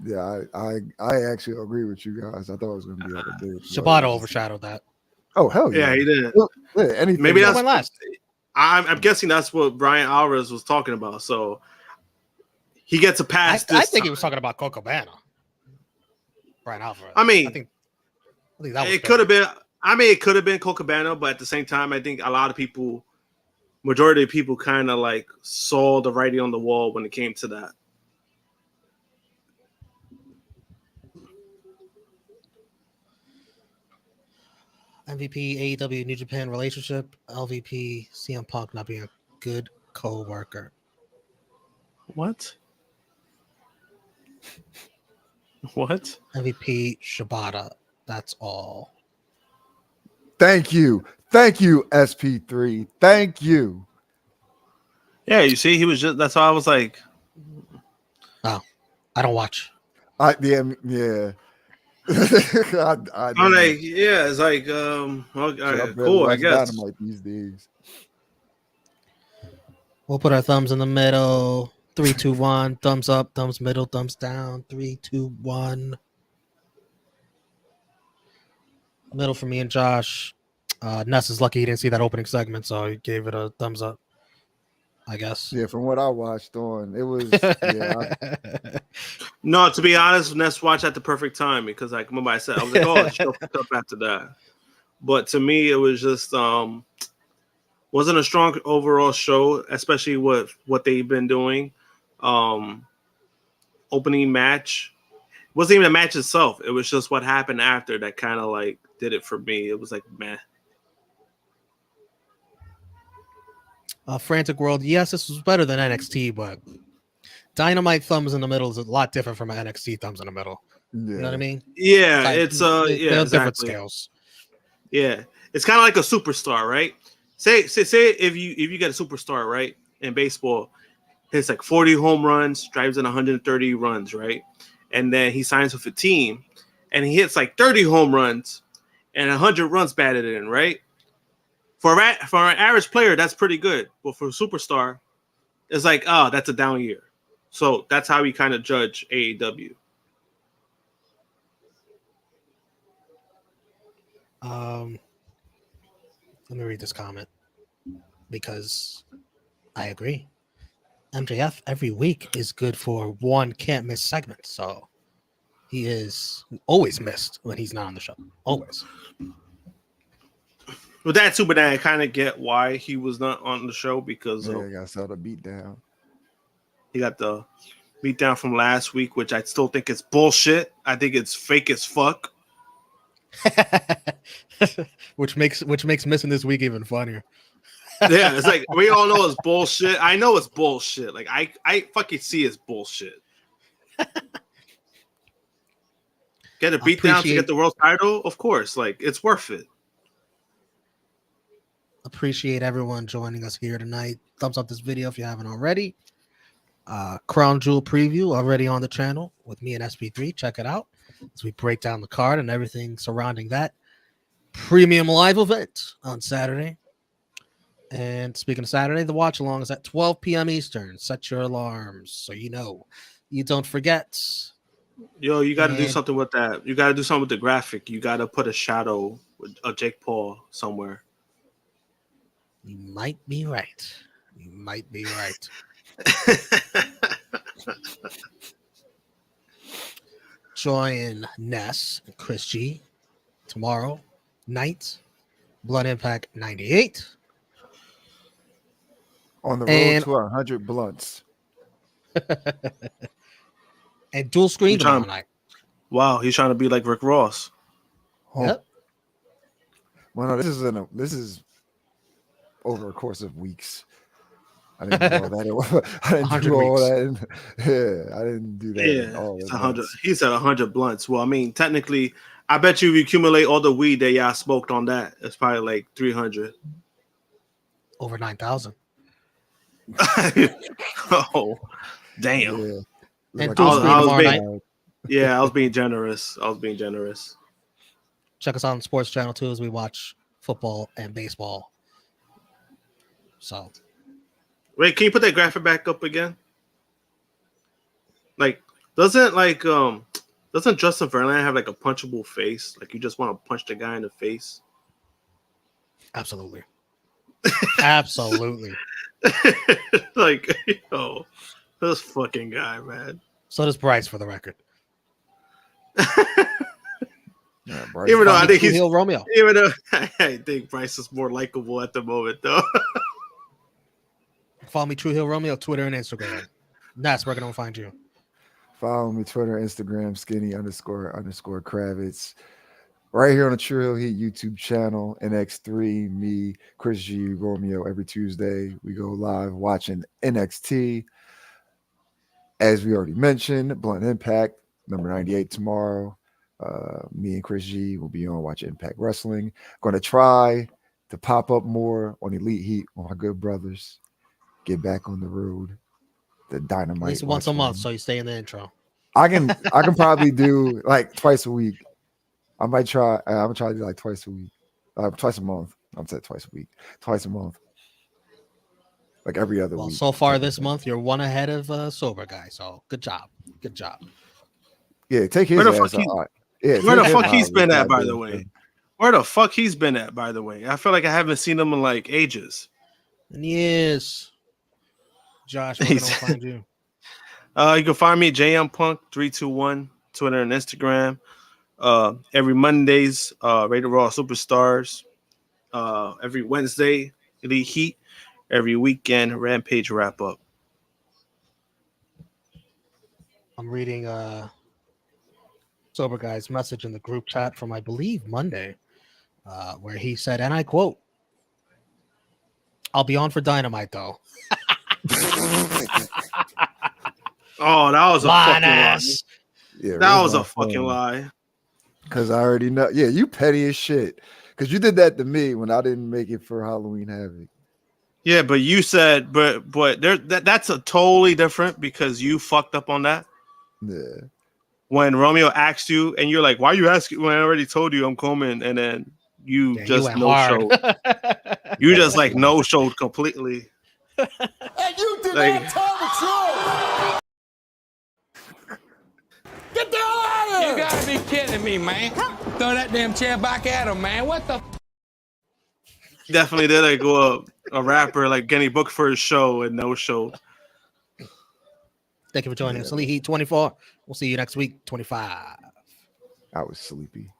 Yeah, I actually agree with you guys. I thought it was going to be like a big. Shibata overshadowed that. Oh hell yeah, yeah, he did. Yeah, anything. Maybe That that's went last. I'm guessing that's what Brian Alvarez was talking about. So he gets a pass. I think he was talking about Cole Cabana. Brian Alvarez. I mean, I think that was it could have been. I mean, it could have been Cole Cabana, but at the same time, I think a lot of people, majority of people, kind of like saw the writing on the wall when it came to that. MVP AEW New Japan relationship. LVP CM Punk not being a good co-worker. What? What? MVP Shibata. That's all. Thank you, SP3. Thank you. Yeah, you see, he was just. That's why I was like, Oh, I don't watch. Yeah. I'm like, yeah, it's like, okay, cool, I guess. Dynamite these days. We'll put our thumbs in the middle. 3, 2, 1. Thumbs up, thumbs middle, thumbs down. 3, 2, 1. Middle for me and Josh. Ness is lucky he didn't see that opening segment, so he gave it a thumbs up, I guess. Yeah, from what I watched on, it was. Yeah, No, to be honest, Ness watched at the perfect time because, like, remember I said, I was like, oh, the show picked up after that. But to me, it was just wasn't a strong overall show, especially with what they've been doing. Opening match wasn't even a match itself. It was just what happened after that kind of like did it for me. It was like, meh. Frantic World. Yes, this was better than NXT, but Dynamite thumbs in the middle is a lot different from an NXT thumbs in the middle. You know what I mean? Yeah, Like, it's they're yeah, different exactly. scales. Yeah, it's kind of like a superstar, right? Say if you get a superstar, right, in baseball, hits like 40 home runs, drives in 130 runs, right, and then he signs with a team, and he hits like 30 home runs and 100 runs batted in, right? For an average player, that's pretty good, but for a superstar, it's like, oh, that's a down year. So that's how we kind of judge AEW. Let me read this comment because I agree. MJF every week is good for one can't miss segment. So he is always missed when he's not on the show. Always. With that too, but then I kind of get why he was not on the show because Yeah, I got the beat down. he got the beat down from last week, which I still think is bullshit. I think it's fake as fuck. which makes missing this week even funnier. Yeah, it's like we all know it's bullshit. I know it's bullshit. Like I fucking see it's bullshit. Get a beat down to get the world title, of course. Like it's worth it. Appreciate everyone joining us here tonight. Thumbs up this video if you haven't already. Crown Jewel preview already on the channel with me and SP3. Check it out as we break down the card and everything surrounding that premium live event on Saturday. And speaking of Saturday, the watch along is at 12 p.m. Eastern. Set your alarms so you know. You don't forget. Yo, you got to do something with that. You got to do something with the graphic. You got to put a shadow with a Jake Paul somewhere. You might be right. You might be right. Join Ness and Chris G tomorrow night. Blood Impact 98. On the road to 100 blunts. And dual screen tomorrow night. Wow, he's trying to be like Rick Ross. Oh. Yep. Well, no, this is over a course of weeks. I didn't do all that. I didn't do all that. Yeah, I didn't do that. Yeah, it's 100. He's at 100 blunts. Well, I mean, technically, I bet you if you accumulate all the weed that y'all smoked on that, it's probably like 300. Over 9,000. Oh, damn. Yeah. And Like I was tomorrow being, yeah, I was being generous. I was being generous. Check us out on Sports Channel too as we watch football and baseball. So, wait, can you put that graphic back up again? Like, doesn't Justin Verlander have like a punchable face? Like, you just want to punch the guy in the face? absolutely, absolutely. Like, yo, this fucking guy, man. So does Bryce, for the record. Yeah, Bryce, Even though I think he's Romeo. Even though I think Bryce is more likable at the moment, though. Follow me, True Hill Romeo, Twitter and Instagram. That's where I can find you. follow me Twitter, Instagram, skinny__Kravitz. Right here on the True Hill Heat YouTube channel, NX3, me, Chris G, Romeo. Every Tuesday we go live watching NXT. As we already mentioned, Blunt Impact number 98 tomorrow. Me and Chris G will be on watching Impact Wrestling. Going to try to pop up more on Elite Heat with my good brothers. Get back on the road. The Dynamite. At least once a month, so you stay in the intro. I can probably do like twice a week. I might try. I'm gonna try to do like twice a week, twice a month. I'm saying twice a week, twice a month, like every other week. So far this month, you're one ahead of Sober Guy. So good job, good job. Yeah, take his ass out. Yeah, where the fuck he's been at, by the way? Where the fuck he's been at, by the way? I feel like I haven't seen him in like ages. And he is. Josh, where can I find you? You can find me JMPunk321, Twitter and Instagram. Every Mondays, Rated Raw Superstars. Every Wednesday, Elite Heat. Every weekend, Rampage Wrap Up. I'm reading Sober Guy's message in the group chat from, I believe, Monday, where he said, and I quote, "I'll be on for Dynamite, though." Oh, that was a fucking lie. Yeah, that was a fucking lie. Because I already know. Yeah, you petty as shit. Because you did that to me when I didn't make it for Halloween Havoc. Yeah, but you said, but that's a totally different because you fucked up on that. Yeah. When Romeo asked you, and you're like, "Why are you asking?" When I already told you I'm coming, and then you just no-showed. You just like no-showed completely. And you did Like, not tell the truth! Get the hell out of here! You gotta be kidding me, man? Throw that damn chair back at him, man. What the? Definitely did like go a rapper like getting booked for his show and no show. Thank you for joining us. Elite Heat 24. We'll see you next week, 25. I was sleepy.